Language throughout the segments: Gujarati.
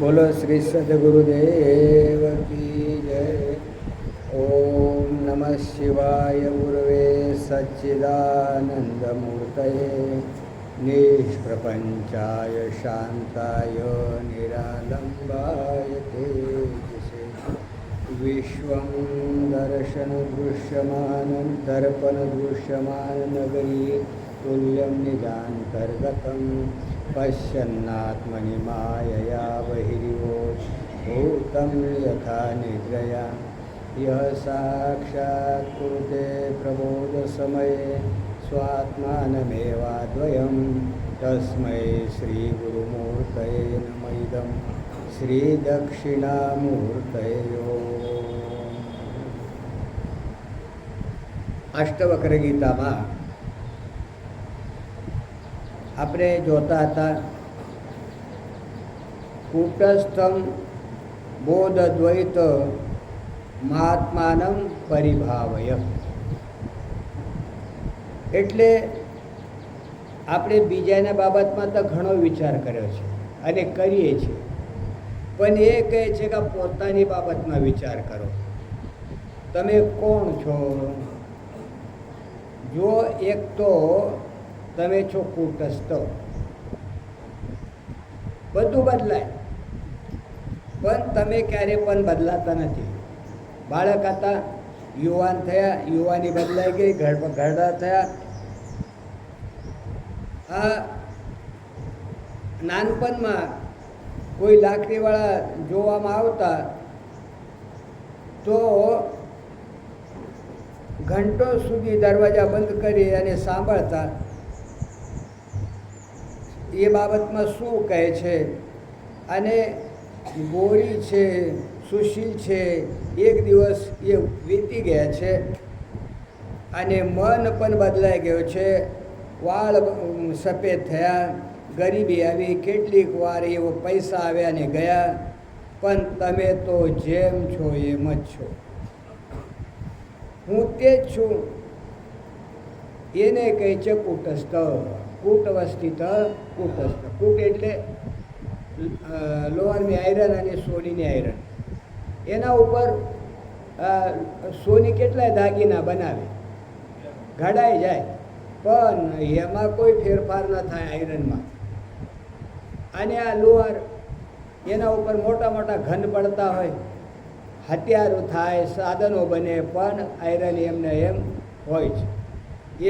बोलो श्री सद्गुरुदेव की जय। ओम नमः शिवाय गुरवे सच्चिदानंदमूर्तये निष्प्रपंचाय शांताय निरालंबाय तेजसे विश्वं दर्शनदृश्यमानं दर्पणदृश्यमाननगरी तुल्यं निजान्तर्गतं पश्यन्नात्मनि मायया बहिर्योः भूतं यथा निद्रया यः साक्षात् कुरुते प्रबोधसमये स्वात्मानमेवाद्वयं तस्मै श्रीगुरुमूर्तये नमः इदं श्रीदक्षिणामूर्तये अष्टवक्र गीताમાં આપણે જોતા હતા કૂટસ્થમ બોધદ્વૈત મહાત્માનમ પરિભાવય. એટલે આપણે બીજાના બાબતમાં તો ઘણો વિચાર કર્યો છે અને કરીએ છીએ, પણ એ કહે છે કે પોતાની બાબતમાં વિચાર કરો. તમે કોણ છો? જો એક તો તમે છો કૂટસ્થ, બધું બદલાય પણ તમે ક્યારે પણ બદલાતા નથી. બાળક હતા, યુવાન થયા, યુવાની બદલાઈ ગઈ, ઘરડા થયા. આ નાનપણમાં કોઈ લાકડીવાળા જોવામાં આવતા તો ઘંટો સુધી દરવાજા બંધ કરી અને સાંભળતા એ બાબતમાં શું કહે છે. અને ગોરી છે, સુશીલ છે, એક દિવસ એ વીતી ગયા છે અને મન પણ બદલાઈ ગયો છે. વાળ સફેદ થયા, ગરીબી આવી, કેટલીક વાર એવો પૈસા આવ્યા ને ગયા, પણ તમે તો જેમ છો એમ જ છો. હું તે જ છું. એને કહે છે કૂટસ્થ. કૂટવસ્થિત કૂટસ્થ. કૂટ એટલે લોહારની આયરન અને સોનીની આયરન. એના ઉપર સોની કેટલાય દાગીના બનાવે, ઘડાઈ જાય, પણ એમાં કોઈ ફેરફાર ન થાય આયરનમાં. અને આ લોહાર, એના ઉપર મોટા મોટા ઘન પડતા હોય, હથિયારો થાય, સાધનો બને, પણ આયરન એમને એમ હોય છે.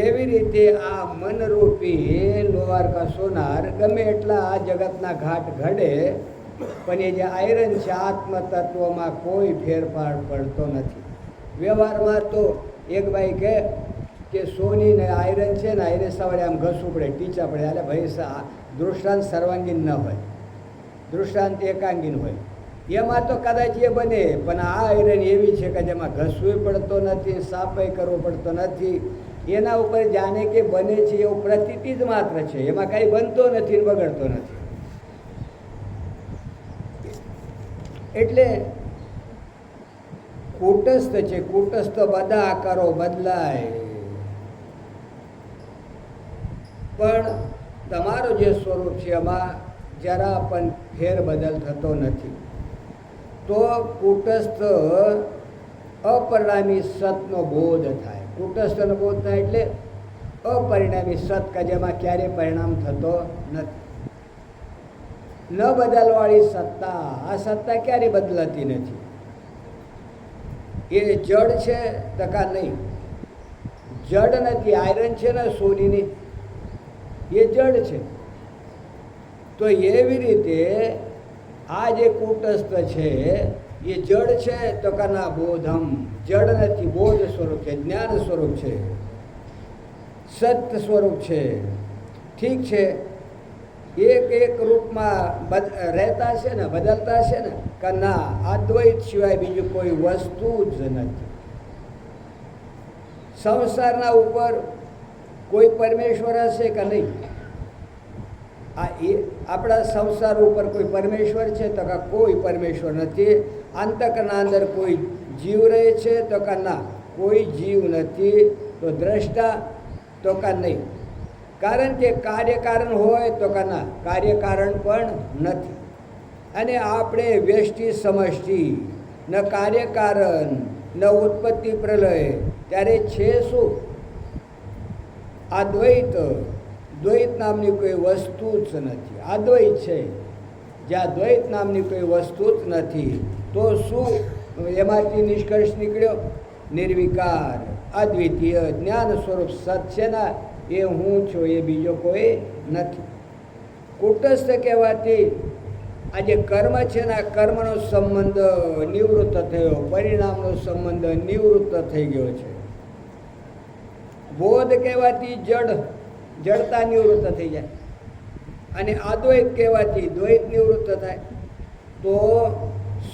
એવી રીતે આ મનરૂપી લોહાર કા સોનાર ગમે એટલા આ જગતના ઘાટ ઘડે, પણ એ જે આયરન છે આત્મતત્વમાં કોઈ ફેરફાર પડતો નથી. વ્યવહારમાં તો એક ભાઈ કહે કે સોની ને આયરન છે ને, એને સવારે આમ ઘસવું પડે, ટીચા પડે. એટલે ભાઈ દૃષ્ટાંત સર્વાંગીન ન હોય, દૃષ્ટાંત એકાંગીન હોય. એમાં તો કદાચ એ બને, પણ આ આયરન એવી છે કે જેમાં ઘસવું પડતો નથી, સાફાઈ કરવો પડતો નથી. એના ઉપર જાણે કે બને છે એવું પ્રતીતિ જ માત્ર છે, એમાં કાંઈ બનતો નથી, બગડતો નથી. એટલે કૂટસ્થ છે. કૂટસ્થ બધા આકારો બદલાય, પણ તમારો જે સ્વરૂપ છે એમાં જરા પણ ફેરબદલ થતો નથી. તો કૂટસ્થ અપરિણામી સતનો બોધ થાય. કૂટસ્થનો બોધ થાય એટલે અપરિણામી સત કે જેમાં ક્યારેય પરિણામ થતો નથી. ન બદલવાળી સત્તા, આ સત્તા ક્યારેય બદલાતી નથી. એ જડ છે તકા નહીં, જડ નથી. આયરન છે ને સોનીની, એ જડ છે. તો એવી રીતે આ જે કૂટસ્થ છે એ જડ છે તો કના બોધમ, જડ નથી, બોધ સ્વરૂપ છે, જ્ઞાન સ્વરૂપ છે, સત્ય સ્વરૂપ છે. ઠીક છે, એક એક રૂપમાં રહેતા છે ને, બદલતા છે ને, કે ના, અદ્વૈત સિવાય બીજું કોઈ વસ્તુ જ નથી. સંસારના ઉપર કોઈ પરમેશ્વર હશે કે નહીં? આપણા સંસાર ઉપર કોઈ પરમેશ્વર છે તો કે કોઈ પરમેશ્વર નથી. અંતકના અંદર કોઈ જીવ રહે છે તો કે ના, કોઈ જીવ નથી. તો દ્રષ્ટા તો કે નહીં. કારણ કે કાર્યકારણ હોય તો કે ના, કાર્યકારણ પણ નથી. અને આપણે વ્યષ્ટિ સમષ્ટિ ન કાર્યકારણ ન ઉત્પત્તિ પ્રલય, ત્યારે છે શું? આ દ્વૈત, દ્વૈત નામની કોઈ વસ્તુ જ નથી. અદ્વૈત છે, જ્યાં દ્વૈત નામની કોઈ વસ્તુ જ નથી, તો શું એમાંથી નિષ્કર્ષ નીકળ્યો? નિર્વિકાર અદ્વિતીય જ્ઞાન સ્વરૂપ સત છે ને, એ હું છું, એ બીજો કોઈ નથી. કુટસ્થ કહેવાથી આ જે કર્મ છે ને, આ કર્મનો સંબંધ નિવૃત્ત થયો, પરિણામનો સંબંધ નિવૃત્ત થઈ ગયો છે. બોધ કહેવાથી જડતા નિવૃત્ત થઈ જાય, અને અદ્વૈત કહેવાથી દ્વૈત નિવૃત્ત થાય. તો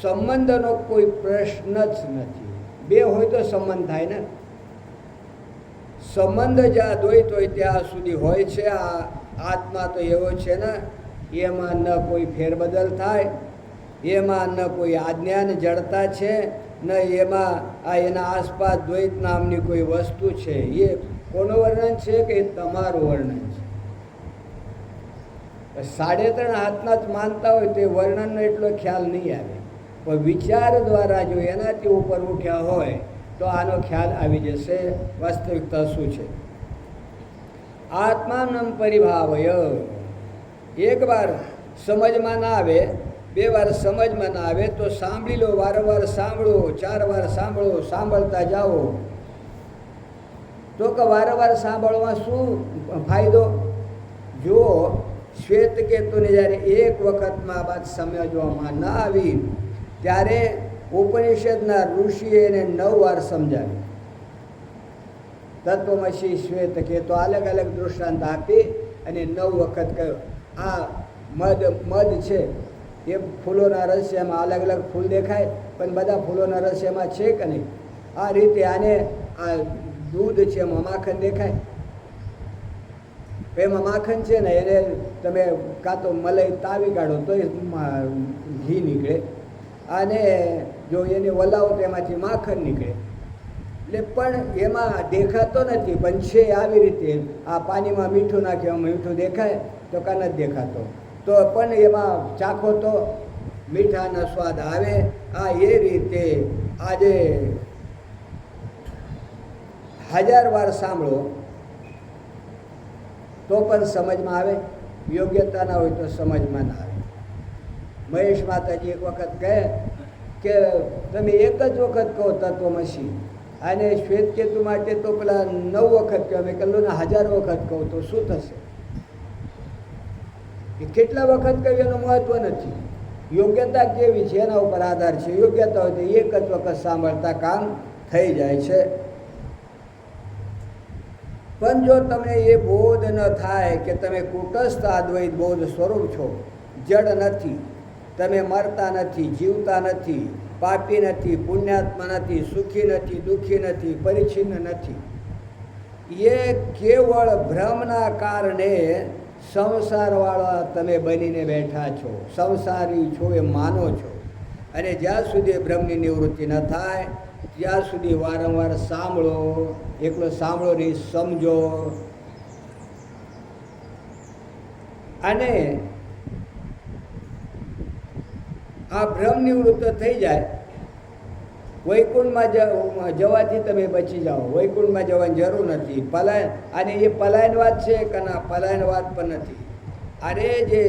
સંબંધનો કોઈ પ્રશ્ન જ નથી. બે હોય તો સંબંધ થાય ને. સંબંધ જ્યાં દ્વૈત હોય ત્યાં સુધી હોય છે. આ આત્મા તો એવો છે ને, એમાં ન કોઈ ફેરબદલ થાય, એમાં ન કોઈ આજ્ઞાન જડતા છે, ન એમાં એના આસપાસ દ્વૈત નામની કોઈ વસ્તુ છે. એ કોનું વર્ણન છે કે તમારું વર્ણન છે? 3.5 હાથના જ માનતા હોય તો વર્ણનનો એટલો ખ્યાલ નહીં આવે, પણ વિચાર દ્વારા જો એનાથી ઉપર ઉઠ્યા હોય તો આનો ખ્યાલ આવી જશે વાસ્તવિકતા શું છે. આત્માનમ પરિભાવય. એક વાર સમજમાં ના આવે, 2 વાર સમજમાં ના આવે તો સાંભળી લો, વારંવાર સાંભળો, 4 વાર સાંભળો, સાંભળતા જાઓ. તો કે વારંવાર સાંભળવા શું ફાયદો? જો શ્વેતકેતુને જ્યારે એક વખતમાં આ વાત સમજવામાં ના આવી, ત્યારે ઉપનિષદના ઋષિએ એને 9 વાર સમજાવી. તત્વમસી શ્વેતકેતુ અલગ અલગ દૃષ્ટાંત આપી અને 9 વખત કહ્યું. આ મધ છે, એ ફૂલોના રહસ્યમાં અલગ અલગ ફૂલ દેખાય, પણ બધા ફૂલોના રહસ્યમાં છે કે નહીં? આ રીતે આને આ દૂધ છે, એમાં માખણ દેખાય. એમાં માખણ છે ને, એને તમે કાં તો મલાઈ તાવી કાઢો તો ઘી નીકળે, અને જો એને વલાવો તો એમાંથી માખણ નીકળે. એટલે પણ એમાં દેખાતો નથી, પણ છે આવી રીતે. આ પાણીમાં મીઠું નાખ્યું, મીઠું દેખાય તો કાં નથી દેખાતો, તો પણ એમાં ચાખો તો મીઠાનો સ્વાદ આવે. આ એ રીતે આજે 1000 વાર સાંભળો તો પણ સમજમાં આવે, યોગ્યતા ના હોય તો સમજમાં ના આવે. મહેશ માતાજી એક વખત કહે કે તમે એક જ વખત કહો તત્વમસી, અને શ્વેતકેતુ માટે તો પેલા 9 વખત કહો. મેં કહ્યું ને 1000 વખત કહું તો શું થશે? એ કેટલા વખત કહ્યું એનું મહત્વ નથી. યોગ્યતા કેવી છે એના ઉપર આધાર છે. યોગ્યતા હોય તો એક જ વખત સાંભળતા કામ થઈ જાય છે. પણ જો તમને એ બોધ ન થાય કે તમે કુટસ્થ અદ્વૈત બોધ સ્વરૂપ છો, જડ નથી, તમે મરતા નથી, જીવતા નથી, પાપી નથી, પુણ્યાત્મા નથી, સુખી નથી, દુઃખી નથી, પરિચ્છિન્ન નથી, એ કેવળ ભ્રમના કારણે સંસારવાળા તમે બનીને બેઠા છો, સંસારી છો એ માનો છો. અને જ્યાં સુધી ભ્રમની નિવૃત્તિ ન થાય ત્યાં સુધી વારંવાર સાંભળો, એકલો સાંભળો નહીં, સમજો. અને આ ભ્રમ નિવૃત્ત થઈ જાય, વૈકુંઠમાં જવાથી તમે બચી જાઓ. વૈકુંઠમાં જવાની જરૂર નથી. પલાયન, અને એ પલાયનવાદ છે કે ના, પલાયનવાદ પણ નથી. અરે જે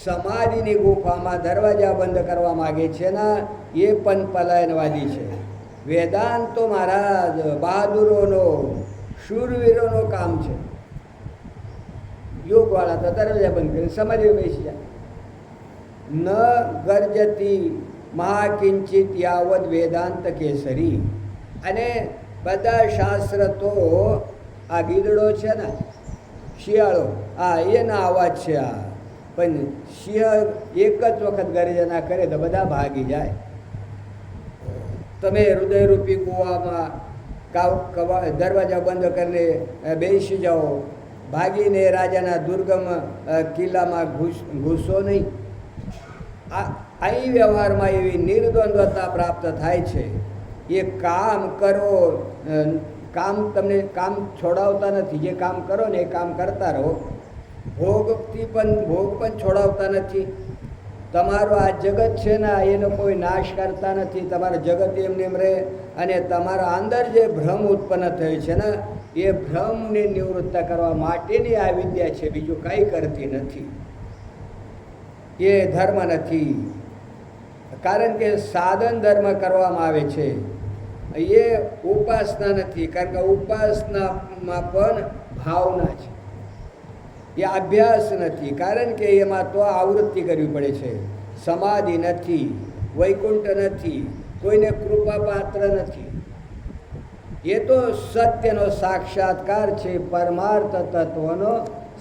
સમાધિની ગુફામાં દરવાજા બંધ કરવા માગે છે ને, એ પણ પલાયનવાદી છે. વેદાંતો મહારાજ બહાદુરોનો, શૂરવીરોનો કામ છે. યોગવાળા તો દરવાજા બંધ કરીને સમાધિ બેસી જાય. ન ગર્જતી મહાકિંચિત યાવદ વેદાંત કેસરી. અને બધા શાસ્ત્ર તો આ ગીદડો છે ને, શિયાળો, એના અવાજ છે આ. પણ શિયાળ એક જ વખત ગર્જના કરે તો બધા ભાગી જાય. તમે હૃદયરૂપી કૂવામાં દરવાજા બંધ કરીને બેસી જાઓ, ભાગીને રાજાના દુર્ગમ કિલ્લામાં ઘૂસો નહીં. અહીં વ્યવહારમાં એવી નિર્દ્વંદ્વતા પ્રાપ્ત થાય છે. એ કામ કરો, તમને કામ છોડાવતા નથી. જે કામ કરો ને એ કામ કરતા રહો. ભોગ પણ છોડાવતા નથી. તમારું આ જગત છે ને એનો કોઈ નાશ કરતા નથી. તમારું જગત એમને એમ રહે. અને તમારા અંદર જે ભ્રમ ઉત્પન્ન થયો છે ને એ ભ્રમને નિવૃત્ત કરવા માટેની આ વિદ્યા છે, બીજું કંઈ કરતી નથી. એ ધર્મ નથી, કારણ કે સાધન ધર્મ કરવામાં આવે છે. એ ઉપાસના નથી, કારણ કે ઉપાસનામાં પણ ભાવના છે. એ અભ્યાસ નથી, કારણ કે એમાં તો આવૃત્તિ કરવી પડે છે. સમાધિ નથી, વૈકુંઠ નથી, કોઈને કૃપા પાત્ર નથી. એ તો સત્યનો સાક્ષાત્કાર છે, પરમાર્થ તત્વનો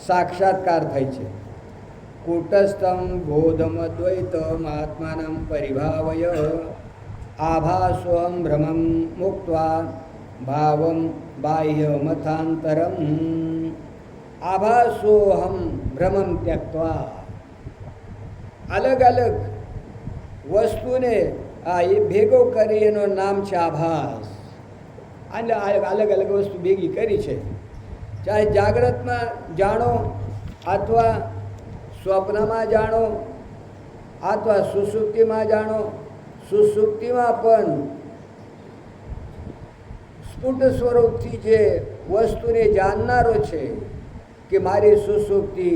સાક્ષાત્કાર થાય છે. કૂટસ્થમ બોધમ દ્વૈતમ આત્માનમ પરિભાવય આભાસોહમ ભ્રમમ મુક્ત્વા ભાવમ બાહ્ય મથાંતરમ. આભાસોહમ ભ્રમમ ત્યક્ત્વા. અલગ અલગ વસ્તુને એ ભેગો કરી એનું નામ છે આભાસ. અને અલગ અલગ વસ્તુ ભેગી કરી છે. ચાહે જાગ્રતમાં જાણો અથવા સ્વપ્નમાં જાણો અથવા સુષુપ્તિમાં જાણો. સુષુપ્તિમાં પણ સ્ફુટ સ્વરૂપથી જે વસ્તુને જાણનારો છે કે મારી સુષુપ્તિ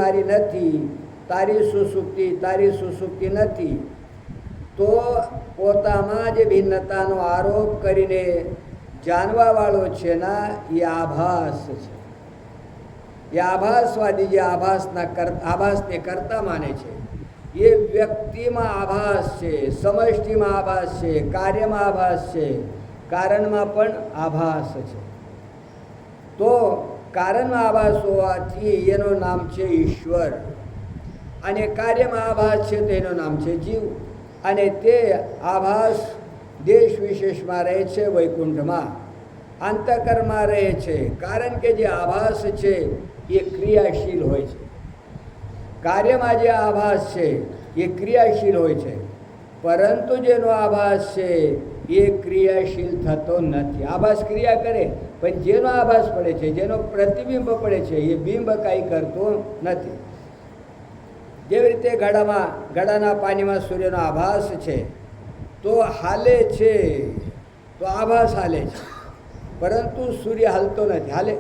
મારી નથી, તારી સુષુપ્તિ નથી, તો પોતામાં જે ભિન્નતાનો આરોપ કરીને જાણવાવાળો છે ના એ આભાસ છે. એ આભાસવાદી જે આભાસને કરતા માને છે એ વ્યક્તિમાં આભાસ છે, સમષ્ટિમાં આભાસ છે, કાર્યમાં આભાસ છે, કારણમાં પણ આભાસ છે. તો કારણમાં આભાસ હોવાથી એનું નામ છે ઈશ્વર, અને કાર્યમાં આભાસ છે તો એનું નામ છે જીવ. અને તે આભાસ દેશ વિશેષમાં રહે છે, વૈકુંઠમાં અંતકરમાં રહે છે. કારણ કે જે આભાસ છે એ ક્રિયાશીલ હોય છે. કાર્યમાં જે આભાસ છે એ ક્રિયાશીલ હોય છે, પરંતુ જેનો આભાસ છે એ ક્રિયાશીલ થતો નથી. આભાસ ક્રિયા કરે, પણ જેનો આભાસ પડે છે, જેનો પ્રતિબિંબ પડે છે, એ બિંબ કાંઈ કરતો નથી. જેવી રીતે ઘડાના પાણીમાં સૂર્યનો આભાસ છે તો હાલે છે, તો આભાસ હાલે છે, પરંતુ સૂર્ય હાલતો નથી. હાલે,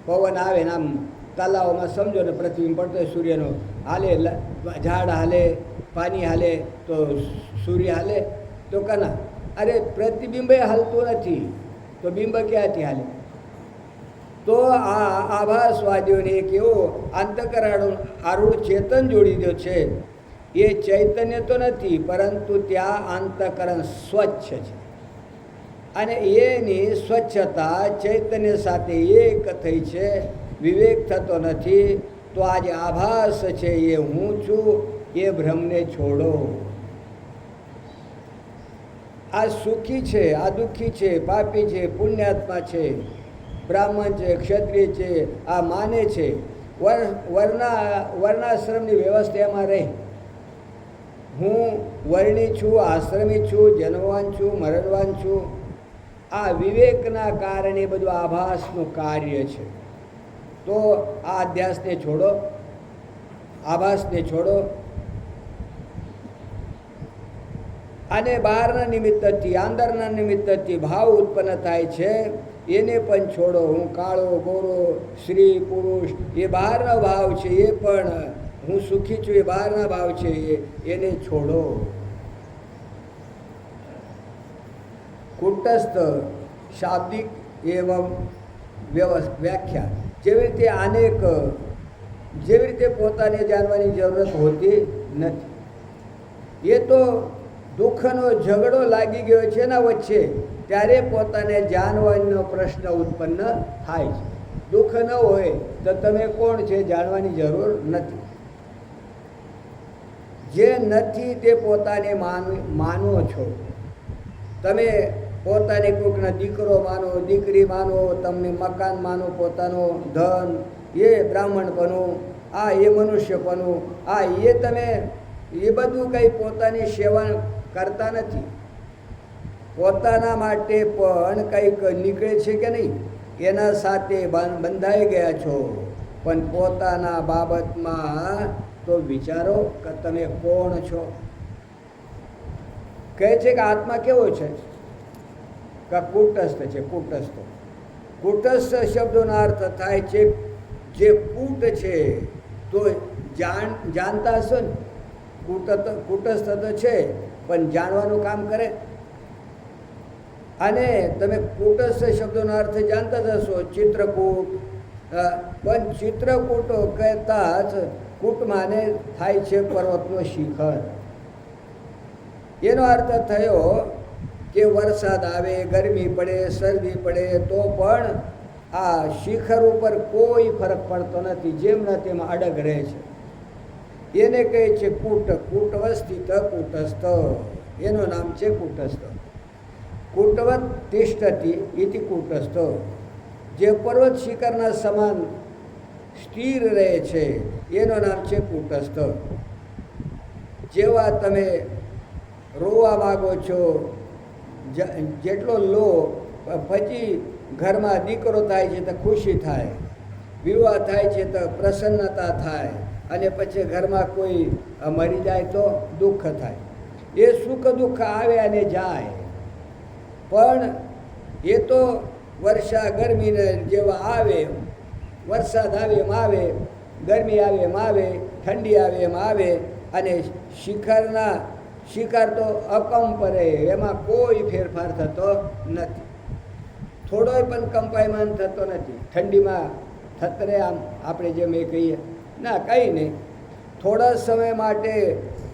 પવન આવે ને આમ તલાવમાં સમજો ને પ્રતિબિંબ પડતો હોય સૂર્યનો, હાલે, ઝાડ હાલે, પાણી હાલે, તો સૂર્ય હાલે તો કના? અરે પ્રતિબિંબે હાલતું નથી, તો બિંબ ક્યાંથી હાલે? તો આ આભાસવાદીઓને એક એવો અંતકરણ આરૂઢ ચેતન જોડી દો છે. એ ચૈતન્ય તો નથી, પરંતુ ત્યાં અંતકરણ સ્વચ્છ છે, અને એની સ્વચ્છતા ચૈતન્ય સાથે એક થઈ છે, વિવેક થતો નથી. તો આ જે આભાસ છે એ હું છું, એ ભ્રમને છોડો. આ સુખી છે, આ દુઃખી છે, પાપી છે, પુણ્યાત્મા છે, બ્રાહ્મણ છે, ક્ષત્રિય છે, આ માને છે. વર્ણાશ્રમની વ્યવસ્થા એમાં રહી. હું વર્ણી છું, આશ્રમી છું, જન્મવાન છું, મરણવાન છું. આ વિવેકના કારણે બધું આભાસનું કાર્ય છે. તો આ અધ્યાસને છોડો, આભાસને છોડો, અને બહારના નિમિત્તથી અંદરના નિમિત્તથી ભાવ ઉત્પન્ન થાય છે એને પણ છોડો. હું કાળો, ગોરો, સ્ત્રી, પુરુષ, એ બહારનો ભાવ છે. એ પણ હું સુખી છું, એ બહારના ભાવ છે, એને છોડો. કૂટસ્થ શાબ્દિક એવં વ્યાખ્યા. જેવી રીતે પોતાને જાણવાની જરૂરત હોતી નથી. એ તો દુઃખનો ઝઘડો લાગી ગયો છે એના વચ્ચે, ત્યારે પોતાને જાણવાનો પ્રશ્ન ઉત્પન્ન થાય છે. દુઃખ ન હોય તો તમે કોણ છે જાણવાની જરૂર નથી. જે નથી તે પોતાને માનો છો. તમે પોતાને કોઈકના દીકરો માનો, દીકરી માનો, તમને મકાન માનો, પોતાનો ધન, એ બ્રાહ્મણપણું, આ એ મનુષ્યપણું, આ એ તમે એ બધું કંઈ પોતાની સેવા કરતા નથી. પોતાના માટે પણ કંઈક નીકળે છે કે નહીં એના સાથે બંધાઈ ગયા છો, પણ પોતાના બાબતમાં તો વિચારો કે તમે કોણ છો. કહે છે કે આત્મા કેવો છે કે કૂટસ્થ છે. કૂટસ્થ શબ્દોનો અર્થ થાય છે જે કૂટ છે. તો જાણતા હશો ને, કૂટસ્થ તો છે પણ જાણવાનું કામ કરે. અને તમે કૂટસ્થ શબ્દોનો અર્થ જાણતા જ હશો, ચિત્રકૂટ. પણ ચિત્રકૂટ કહેતા જ કૂટ માને થાય છે પર્વતનો શિખર. એનો અર્થ થયો કે વરસાદ આવે, ગરમી પડે, શરદી પડે તો પણ આ શિખર ઉપર કોઈ ફરક પડતો નથી, જેમના તેમ અડગ રહે છે. એને કહે છે કૂટ. કૂટવસ્થિત કૂટસ્થ, એનું નામ છે કૂટસ્થ. કૂટવત તિષ્ઠતિ ઇતિ કૂટસ્થ, જે પર્વત શિખરના સમાન સ્થિર રહે છે એનું નામ છે કૂટસ્થ. જેવા તમે રોવા માગો છો, જેટલો લો, પછી ઘરમાં દીકરો થાય છે તો ખુશી થાય, વિવાહ થાય છે તો પ્રસન્નતા થાય, અને પછી ઘરમાં કોઈ મરી જાય તો દુઃખ થાય. એ સુખ દુઃખ આવે અને જાય, પણ એ તો વર્ષા ગરમીને જેવા આવે, વરસાદ આવે એમ આવે, ગરમી આવે એમ આવે, ઠંડી આવે એમ આવે. અને શિખર તો અકંપ રહે, એમાં કોઈ ફેરફાર થતો નથી, થોડોય પણ કંપાયમાન થતો નથી. ઠંડીમાં થતરે આમ આપણે જેમ એ કહીએ, ના કંઈ નહીં, થોડા સમય માટે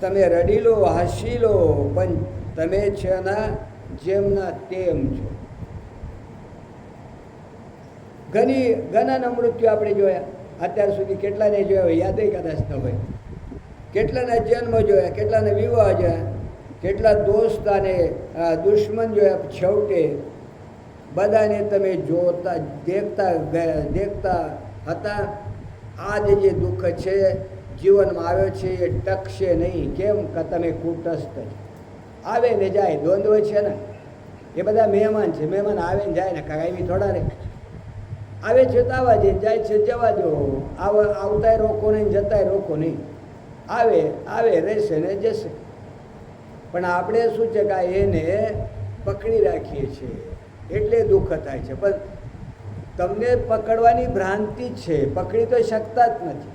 તમે રડી લો, હસી લો, પણ તમે છે ના જેમના તેમ છો. ઘણાના મૃત્યુ આપણે જોયા, અત્યાર સુધી કેટલાને જોયા હોય યાદ કદાચ ન હોય. કેટલાના જન્મ જોયા, કેટલાના વિવાહ જોયા, કેટલા દોસ્ત અને દુશ્મન જોયા. છેવટે બધાને તમે જોતા દેખતા હતા. આજ જે દુઃખ છે જીવનમાં આવ્યો છે એ ટકશે નહીં. કેમ કે તમે કૂટસ્થ આવે ને જાય, દ્વંદ્વ છે ને. એ બધા મહેમાન છે, મહેમાન આવે ને જાય ને, કાંઈ થોડા રહે. આવે છે તો આવવા દે, જાય છે જવા દો. આવતાય રોકો નહીં, જતાય રોકો નહીં. આવે રહેશે ને જશે. પણ આપણે શું છે કે એને પકડી રાખીએ છીએ એટલે દુઃખ થાય છે. પણ તમને પકડવાની ભ્રાંતિ જ છે, પકડી તો શકતા જ નથી.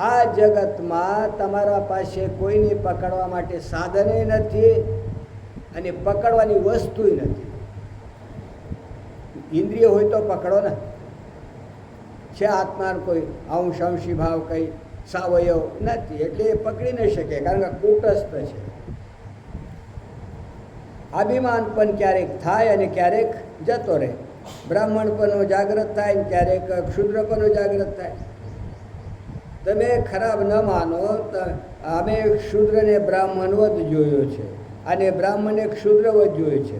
આ જગતમાં તમારા પાસે કોઈને પકડવા માટે સાધને નથી અને પકડવાની વસ્તુય નથી. ઇન્દ્રિય હોય તો પકડો ને. છે આત્માનો કોઈ અંશ અંશી ભાવ કંઈ સાવયવ નથી, એટલે એ પકડી ન શકે, કારણ કે કૂટસ્થ છે. અભિમાન પણ ક્યારેક થાય અને ક્યારેક જતો રહે. બ્રાહ્મણપણો જાગૃત થાય ને ક્યારેક ક્ષુદ્રપણો જાગૃત થાય. તમે ખરાબ ન માનો તો અમે ક્ષુદ્રને બ્રાહ્મણવત જોયો છે અને બ્રાહ્મણે ક્ષુદ્રવત જોયો છે.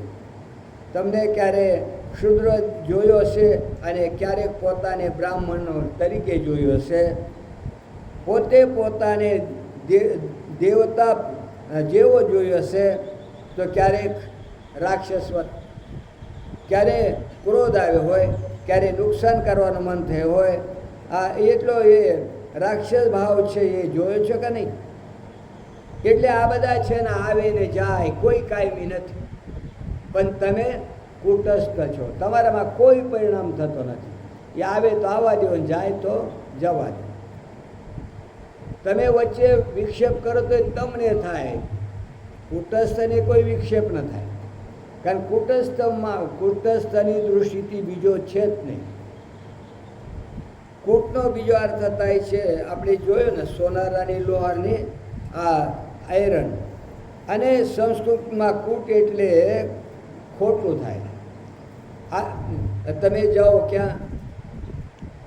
તમને ક્યારે ક્ષુદ્ર જોયો હશે અને ક્યારેક પોતાને બ્રાહ્મણ તરીકે જોયો હશે. પોતે પોતાને દેવતા જેવો જોયો હશે તો ક્યારેક રાક્ષસવત, ક્યારે ક્રોધ આવ્યો હોય, ક્યારે નુકસાન કરવાનું મન થયું હોય. એટલો એ રાક્ષસ ભાવ છે એ જોયો છો કે નહીં? એટલે આ બધા છે ને આવે ને જાય, કોઈ કાયમી નથી. પણ તમે કૂટસ્થ છો, તમારામાં કોઈ પરિણામ થતો નથી. એ આવે તો આવવા દો, જાય તો જવા દો. તમે વચ્ચે વિક્ષેપ કરો તો તમને થાય, કૂટસ્થને કોઈ વિક્ષેપ ન થાય. કારણ કૂટસ્થની દૃષ્ટિથી બીજો છે જ નહીં. કૂટનો બીજો અર્થ થાય છે, આપણે જોયો ને, સોનારાની લોહારની આયરન. અને સંસ્કૃતમાં કૂટ એટલે ખોટું થાય. તમે જાઓ ક્યાં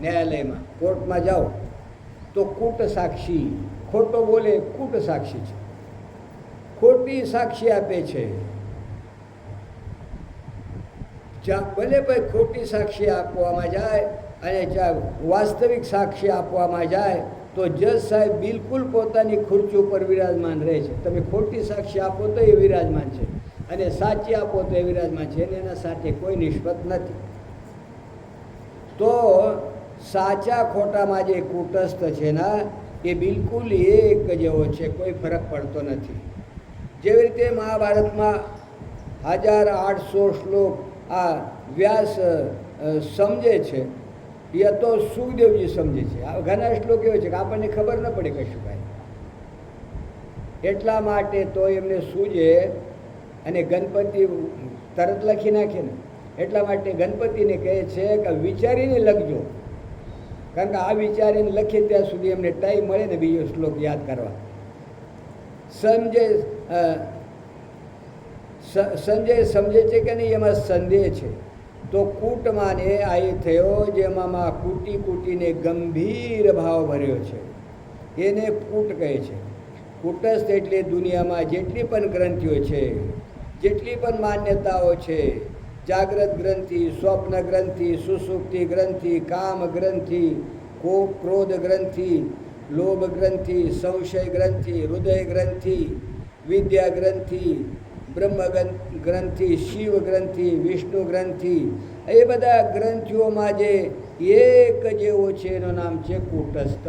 ન્યાયાલયમાં, કોર્ટમાં જાઓ તો કૂટ સાક્ષી ખોટો બોલે, કૂટ સાક્ષી છે, ખોટી સાક્ષી આપે છે. ભલે ભાઈ ખોટી સાક્ષી આપવામાં જાય અને વાસ્તવિક સાક્ષી આપવામાં જાય તો જજ સાહેબ બિલકુલ પોતાની ખુરશી ઉપર વિરાજમાન રહે છે. તમે ખોટી સાક્ષી આપો તો એ વિરાજમાન છે અને સાચી આપો તો એ વિરાજમાન છે, અને એના સાથે કોઈ નિષ્પત નથી. તો સાચા ખોટામાં જે કૂટસ્થ છે ને એ બિલકુલ એક જેવો છે, કોઈ ફરક પડતો નથી. જેવી રીતે મહાભારતમાં 1800 શ્લોક આ વ્યાસ સમજે છે, એ તો સુખદેવજી સમજે છે. આ ઘણા શ્લોક એવો છે કે આપણને ખબર ન પડે કશું કાંઈ. એટલા માટે તો એમને સૂજે અને ગણપતિ તરત લખી નાખે ને, એટલા માટે ગણપતિને કહે છે કે વિચારીને લખજો, કારણ કે આ વિચારીને લખીએ ત્યાં સુધી એમને ટાઈમ મળે ને બીજો શ્લોક યાદ કરવા. સંજય સમજે છે કે નહીં એમાં સંદેહ છે. તો કૂટમાંને આઈ થયો જેમાં કૂટી કૂટીને ગંભીર ભાવ ભર્યો છે, એને કૂટ કહે છે. કૂટસ્થ એટલે દુનિયામાં જેટલી પણ ગ્રંથિઓ છે, જેટલી પણ માન્યતાઓ છે, જાગ્રત ગ્રંથિ, સ્વપ્ન ગ્રંથિ, સુસુપ્તિ ગ્રંથિ, કામ ગ્રંથિ, ક્રોધ ગ્રંથિ, લોભ ગ્રંથિ, સંશય ગ્રંથિ, હૃદય ગ્રંથિ, વિદ્યા ગ્રંથિ, બ્રહ્મ ગ્રંથિ, શિવ ગ્રંથિ, વિષ્ણુ ગ્રંથિ, એ બધા ગ્રંથિઓમાં જે એક જેવો છે એનું નામ છે કૂટસ્થ.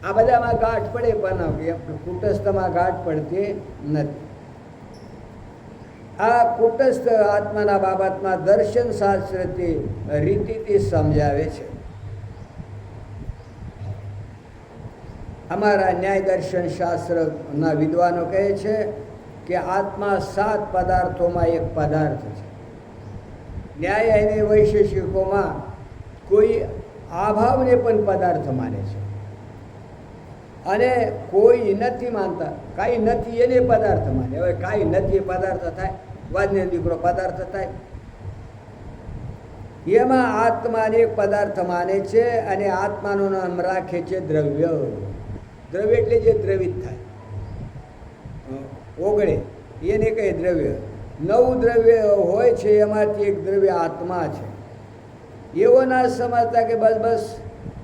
આ બધામાં ગાંઠ પડે પણ કૂટસ્થમાં ગાંઠ પડતી નથી. આ કૂટસ્થ આત્માના બાબતમાં દર્શન શાસ્ત્રથી રીતિથી સમજાવે છે. અમારા ન્યાય દર્શન શાસ્ત્રના વિદ્વાનો કહે છે કે આત્મા 7 પદાર્થોમાં એક પદાર્થ છે. ન્યાય અને વૈશેષિકોમાં કોઈ અભાવને પણ પદાર્થ માને છે, અને કોઈ નથી માનતા, કાંઈ નથી એને પદાર્થ માને. હવે કાંઈ નથી એ પદાર્થ થાય, વાજને દીકરો પદાર્થ થાય. એમાં આત્માને એક પદાર્થ માને છે અને આત્માનું નામ રાખે છે દ્રવ્ય. દ્રવ્ય એટલે જે દ્રવિત થાય, ઓગળે, એને કહે દ્રવ્ય. 9 દ્રવ્ય હોય છે, એમાંથી એક દ્રવ્ય આત્મા છે. એવો ના સમજતા કે બસ બસ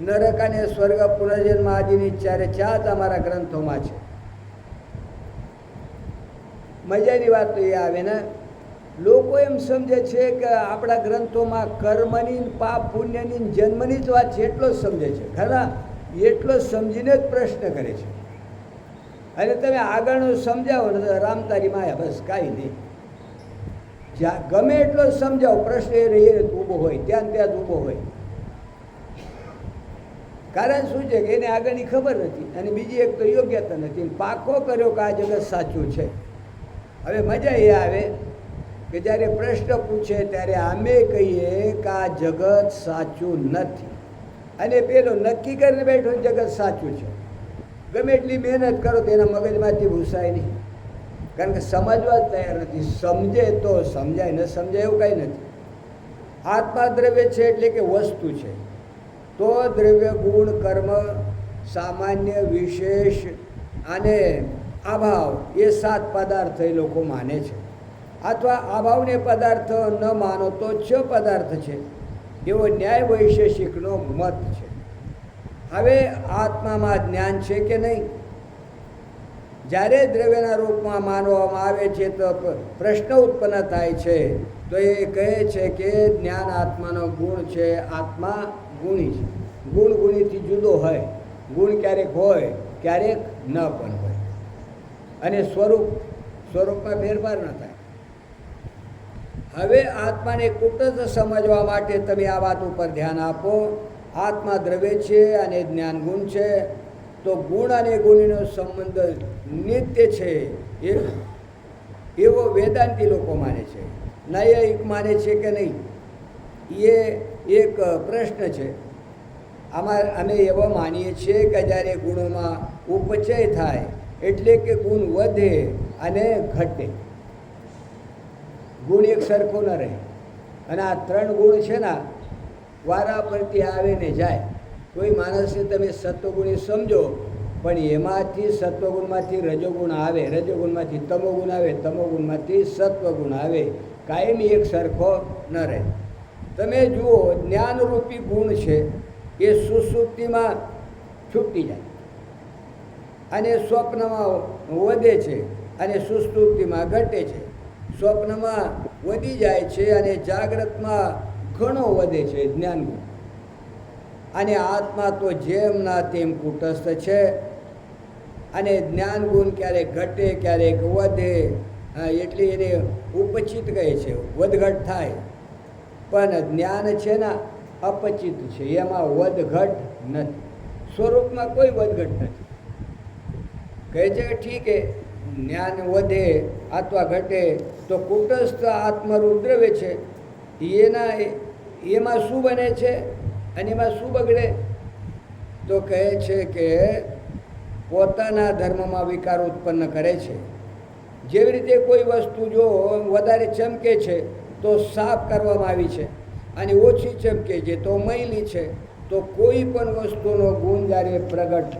નરક અને સ્વર્ગ પુનર્જન્મ આદિની ચર્ચા જ અમારા ગ્રંથોમાં છે. મજાની વાત તો એ આવે ને, લોકો એમ સમજે છે કે આપણા ગ્રંથોમાં કર્મની, પાપ પુણ્યની, જન્મની જ વાત છે, એટલો જ સમજે છે. ખરા, એટલો સમજીને જ પ્રશ્ન કરે છે. અને તમે આગળનું સમજાવો ને રામ તારી માયા, બસ કાંઈ નહીં. જ્યાં ગમે એટલો સમજાવો, પ્રશ્ન એ ઊભો હોય, ત્યાં જ ઊભો હોય. કારણ શું છે કે એને આગળની ખબર નથી, અને બીજી એક તો યોગ્યતા નથી. પાકો કર્યો કે આ જગત સાચું છે. હવે મજા એ આવે કે જ્યારે પ્રશ્ન પૂછે ત્યારે અમે કહીએ કે આ જગત સાચું નથી, અને પેલો નક્કી કરીને બેઠો જગત સાચું છે. ગમે એટલી મહેનત કરો તો એના મગજમાંથી ભૂસાય નહીં, કારણ કે સમજવા જ તૈયાર નથી. સમજે તો સમજાય, ન સમજાય એવું કાંઈ નથી. આત્મા દ્રવ્ય છે એટલે કે વસ્તુ છે. તો દ્રવ્ય, ગુણ, કર્મ, સામાન્ય, વિશેષ અને અભાવ એ 7 પદાર્થ એ લોકો માને છે. અથવા અભાવને પદાર્થ ન માનો તો 6 પદાર્થ છે, એવો ન્યાય વૈશેષિકનો મત છે. હવે આત્મામાં જ્ઞાન છે કે નહીં? જ્યારે દ્રવ્યના રૂપમાં માનવામાં આવે છે તો પ્રશ્ન ઉત્પન્ન થાય છે. તો એ કહે છે કે જ્ઞાન આત્માનો ગુણ છે, આત્મા ગુણી છે. ગુણ ગુણીથી જુદો હોય. ગુણ ક્યારેક હોય, ક્યારેક ન પણ હોય, અને સ્વરૂપમાં ફેરફાર ન થાય. હવે આત્માને કૂટસ્થ સમજવા માટે તમે આ વાત ઉપર ધ્યાન આપો. આત્મા દ્રવ્ય છે અને જ્ઞાન ગુણ છે. તો ગુણ અને ગુણીનો સંબંધ નિત્ય છે એવો વેદાંતી લોકો માને છે. નૈયાયિક માને છે કે નહીં, એ એક પ્રશ્ન છે. અમે એવો માનીએ છીએ કે જ્યારે ગુણોમાં ઉપચય થાય એટલે કે ગુણ વધે અને ઘટે. ગુણ એક સરખો ન રહે. અને આ 3 ગુણ છે ને, વારા પરથી આવે ને જાય. કોઈ માણસને તમે સત્વગુણી સમજો, પણ એમાંથી સત્વગુણમાંથી રજોગુણ આવે, રજોગુણમાંથી તમોગુણ આવે, તમોગુણમાંથી સત્વગુણ આવે. કાયમી એક સરખો ન રહે. તમે જુઓ, જ્ઞાનરૂપી ગુણ છે એ સુસુપ્તિમાં છૂટી જાય અને સ્વપ્નમાં વધે છે, અને સુસુપ્તિમાં ઘટે છે. સ્વપ્નમાં વધી જાય છે અને જાગ્રતમાં ઘણો વધે છે જ્ઞાન ગુણ. અને આત્મા તો જેમના તેમ કુટસ્થ છે. અને જ્ઞાન ગુણ ક્યારેક ઘટે ક્યારેક વધે, એટલે એને ઉપચિત કહે છે, વધઘટ થાય. પણ જ્ઞાન છે ને અપચિત છે, એમાં વધઘટ નથી, સ્વરૂપમાં કોઈ વધઘટ નથી. કહે છે કે ઠીક છે, જ્ઞાન વધે અથવા ઘટે તો કુટસ્થ આત્મરૂપ દ્રવ્ય છે, એમાં શું બને છે અને એમાં શું બગડે? તો કહે છે કે પોતાના ધર્મમાં વિકાર ઉત્પન્ન કરે છે. જેવી રીતે કોઈ વસ્તુ જો વધારે ચમકે છે તો સાફ કરવામાં આવી છે, અને ઓછી ચમકે છે તો મૈલી છે. તો કોઈ પણ વસ્તુનો ગુણ જ્યારે પ્રગટ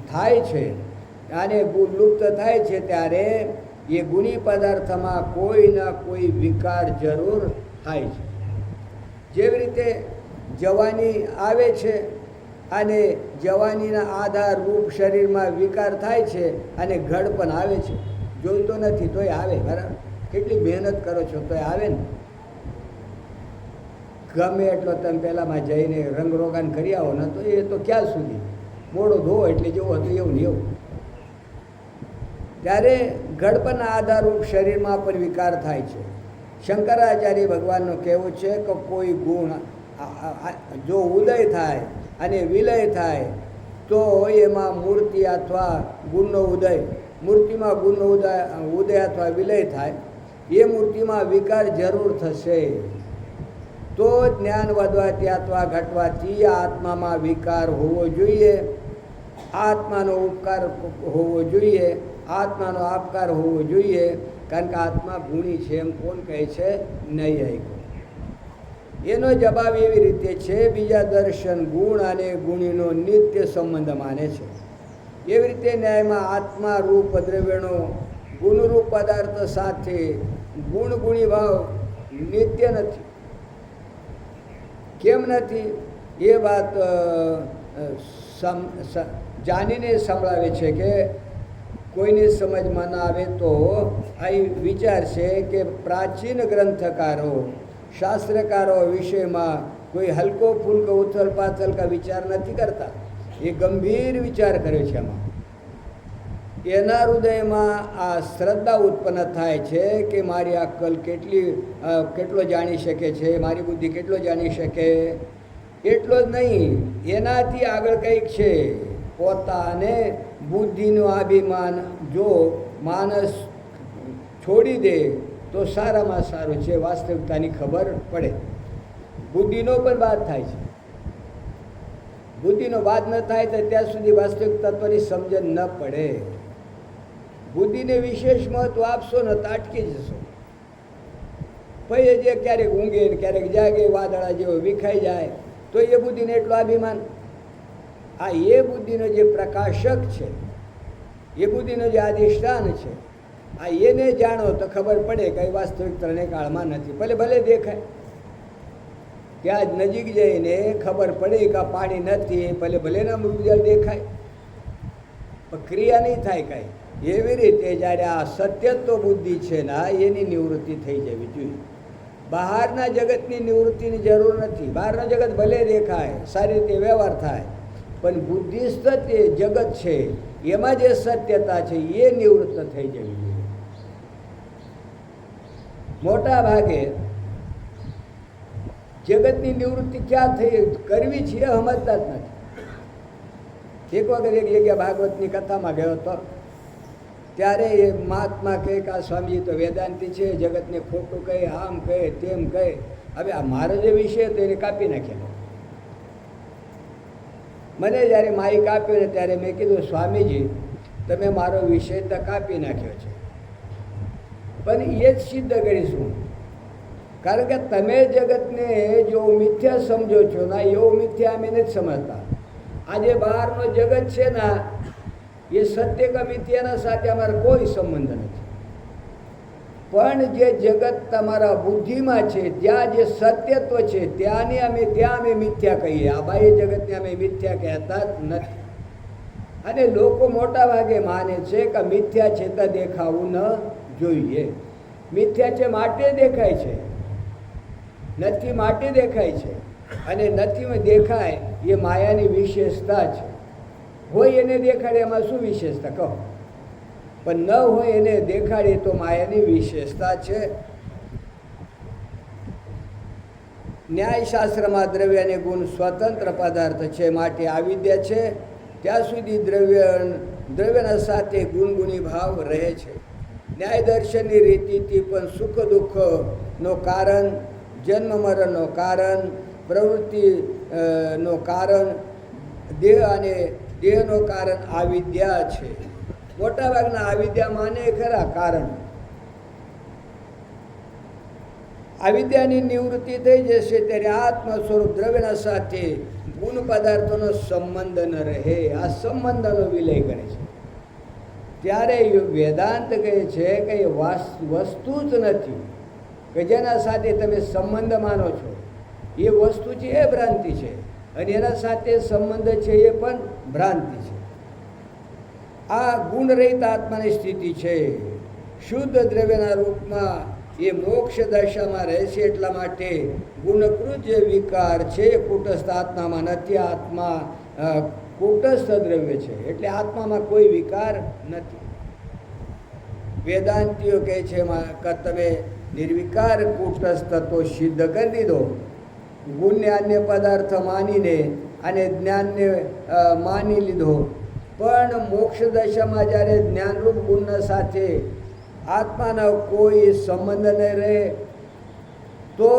થાય છે અને લુપ્ત થાય છે, ત્યારે એ ગુણી પદાર્થમાં કોઈના કોઈ વિકાર જરૂર થાય છે. જેવી રીતે જવાની આવે છે અને જવાનીના આધાર રૂપ શરીરમાં વિકાર થાય છે, અને ઘડ પણ આવે છે. જોઈતો નથી તોય આવે, બરાબર? કેટલી મહેનત કરો છો તોય આવે ને. ગમે એટલો તમે પહેલાંમાં જઈને રંગરોગાન કરી આવો ને તો એ તો ક્યાં સુધી, મોડો ધોવો એટલે જેવું હતું એવું ને એવું. ત્યારે ઘડપણના આધારરૂપ શરીરમાં પણ વિકાર થાય છે. શંકરાચાર્ય ભગવાનનું કહેવું છે કે કોઈ ગુણ જો ઉદય થાય અને વિલય થાય તો એમાં મૂર્તિ અથવા ગુણનો ઉદય, મૂર્તિમાં ગુણનો ઉદય અથવા વિલય થાય, એ મૂર્તિમાં વિકાર જરૂર થશે. તો જ્ઞાન વધવાથી અથવા ઘટવાથી આત્મામાં વિકાર હોવો જોઈએ, આત્માનો ઉપકાર હોવો જોઈએ, આત્માનો આપકાર હોવો જોઈએ. કારણ કે આત્મા ગુણી છે એમ કોણ કહે છે? નૈયાયિકો. એનો જવાબ એવી રીતે છે, બીજા દર્શન ગુણ અને ગુણીનો નિત્ય સંબંધ માને છે. એવી રીતે ન્યાયમાં આત્મા રૂપ દ્રવ્યનો ગુણરૂપ પદાર્થ સાથે ગુણ ગુણી ભાવ નિત્ય નથી. કેમ નથી એ વાત જાણીને સંભળાવે છે કે કોઈની સમજમાં ના આવે તો અહીં વિચાર છે કે પ્રાચીન ગ્રંથકારો, શાસ્ત્રકારો વિષયમાં કોઈ હલકો ફૂલકો ઉથલ પાથલ કા વિચાર નથી કરતા, એ ગંભીર વિચાર કરે છે. એમાં એના હૃદયમાં આ શ્રદ્ધા ઉત્પન્ન થાય છે કે મારી અક્કલ કેટલો જાણી શકે છે, મારી બુદ્ધિ કેટલો જાણી શકે. એટલો જ નહીં, એનાથી આગળ કંઈક છે. પોતાને બુદ્ધિનું અભિમાન જો માણસ છોડી દે તો સારામાં સારું છે, વાસ્તવિકતાની ખબર પડે. બુદ્ધિનો પણ બાદ થાય છે. બુદ્ધિનો બાદ ન થાય તો ત્યાં સુધી વાસ્તવિક તત્વની સમજણ ન પડે. બુદ્ધિને વિશેષ મહત્વ આપશો ને તો અટકી જશો. પછી જે ક્યારેક ઊંઘે ને ક્યારેક જાગે, વાદળા જેવો વિખાઈ જાય તો એ બુદ્ધિને એટલો અભિમાન. આ એ બુદ્ધિનો જે પ્રકાશક છે, એ બુદ્ધિનો જે અધિષ્ઠાન છે, આ એને જાણો તો ખબર પડે કે વાસ્તવિક ત્રણેય કાળમાં નથી. ભલે દેખાય, ત્યાં જ નજીક જઈને ખબર પડે કે આ પાણી નથી, ભલે ના મૃગજળ દેખાય, પણ ક્રિયા નહીં થાય કાંઈ. એવી રીતે જ્યારે આ સત્યત્વ બુદ્ધિ છે ને એની નિવૃત્તિ થઈ જવી જોઈએ. બહારના જગતની નિવૃત્તિની જરૂર નથી. બહારનો જગત ભલે દેખાય, સારી રીતે વ્યવહાર થાય, પણ બુદ્ધિસ્થ તે જગત છે એમાં જે સત્યતા છે એ નિવૃત્ત થઈ જવી જોઈએ. મોટા ભાગે જગતની નિવૃત્તિ ક્યાં થઈ કરવી છે એ સમજતા જ નથી. એક વખત એક જગ્યા ભાગવતની કથામાં ગયો હતો, ત્યારે એ મહાત્મા કહે કે આ સ્વામીજી તો વેદાંતિ છે, જગતને ખોટું કહે, આમ કહે તેમ કહે. હવે આ મારો જે વિષય હતો એને કાપી નાખેલો. મને જ્યારે માઇક આપ્યો ને ત્યારે મેં કીધું, સ્વામીજી તમે મારો વિષય તો કાપી નાખ્યો છે, પણ એ જ સિદ્ધ કરીશું. કારણ કે તમે જગતને જો મિથ્યા સમજો છો ને એવો મિથ્યા અમે નથી સમજતા. આજે બહારનો જગત છે ને એ સત્ય કે મિથ્યાના સાથે અમારો કોઈ સંબંધ નથી. પણ જે જગત તમારા બુદ્ધિમાં છે ત્યાં જે સત્યત્વ છે ત્યાં અમે મિથ્યા કહીએ. આ બાહ્ય જગતને અમે મિથ્યા કહેતા જ નથી. અને લોકો મોટા ભાગે માને છે કે મિથ્યા છે તો દેખાવું ન જોઈએ. મિથ્યા છે માટે દેખાય છે, નથી માટે દેખાય છે. અને નથીમાં દેખાય એ માયાની વિશેષતા છે. હોય એને દેખાડે એમાં શું વિશેષતા કહો? પણ ન હોય એને દેખાડે તો માયાની વિશેષતા છે. ન્યાયશાસ્ત્રમાં દ્રવ્ય અને ગુણ સ્વતંત્ર પદાર્થ છે, માટે આવિદ્યા છે ત્યાં સુધી દ્રવ્યના સાથે ગુણગુણી ભાવ રહે છે. ન્યાય દર્શનની રીતિથી પણ સુખ દુઃખનો કારણ, જન્મ મરણનો કારણ, પ્રવૃત્તિનો કારણ, દેહ અને દેહનો કારણ આવિદ્યા છે. મોટાભાગના આવિદ્યા માને ખરા કારણ. આવિદ્યાની નિવૃત્તિ થઈ જશે ત્યારે આત્મ સ્વરૂપ દ્રવ્યના સાથે ગુણ પદાર્થોનો સંબંધ ન રહે. આ સંબંધનો વિલય કરે છે. ત્યારે વેદાંત કહે છે કે એ વસ્તુ જ નથી કે જેના સાથે તમે સંબંધ માનો છો. એ વસ્તુ છે એ ભ્રાંતિ છે, અને એના સાથે સંબંધ છે એ પણ ભ્રાંતિ છે. આ ગુણરહિત આત્માની સ્થિતિ છે. શુદ્ધ દ્રવ્યના રૂપમાં એ મોક્ષ દશામાં રહેશે. એટલા માટે ગુણકૃત જે વિકાર છે કૂટસ્થ આત્મામાં નથી. આત્મા કૂટસ્થ દ્રવ્ય છે, એટલે આત્મામાં કોઈ વિકાર નથી. વેદાંતિઓ કહે છે કે તમે નિર્વિકાર કૂટસ્થ તત્વો સિદ્ધ કરી દીધો. ગુણને અન્ય પદાર્થ માનીને અને જ્ઞાનને માની લીધો. પણ મોક્ષ દશામાં જ્યારે જ્ઞાનરૂપ ગુણના સાથે આત્માનો કોઈ સંબંધ નહીં રહે તો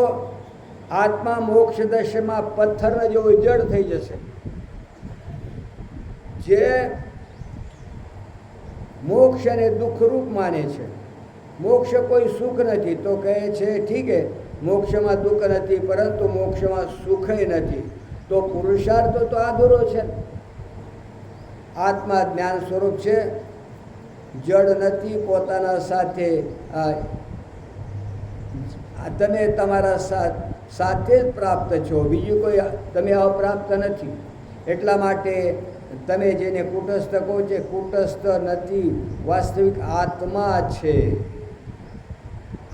આત્મા મોક્ષ દશામાં પથ્થરના જેવો જડ થઈ જશે. જે મોક્ષ અને દુઃખરૂપ માને છે, મોક્ષ કોઈ સુખ નથી, તો કહે છે ઠીક છે મોક્ષમાં દુઃખ નથી પરંતુ મોક્ષમાં સુખય નથી, તો પુરુષાર્થ તો અધૂરો છે. આત્મા જ્ઞાન સ્વરૂપ છે, જડ નથી. પોતાના સાથે તમે તમારા સાથે જ પ્રાપ્ત છો, બીજું કોઈ તમે અપ્રાપ્ત નથી. એટલા માટે તમે જેને કૂટસ્થ કહો છો કૂટસ્થ નથી, વાસ્તવિક આત્મા છે.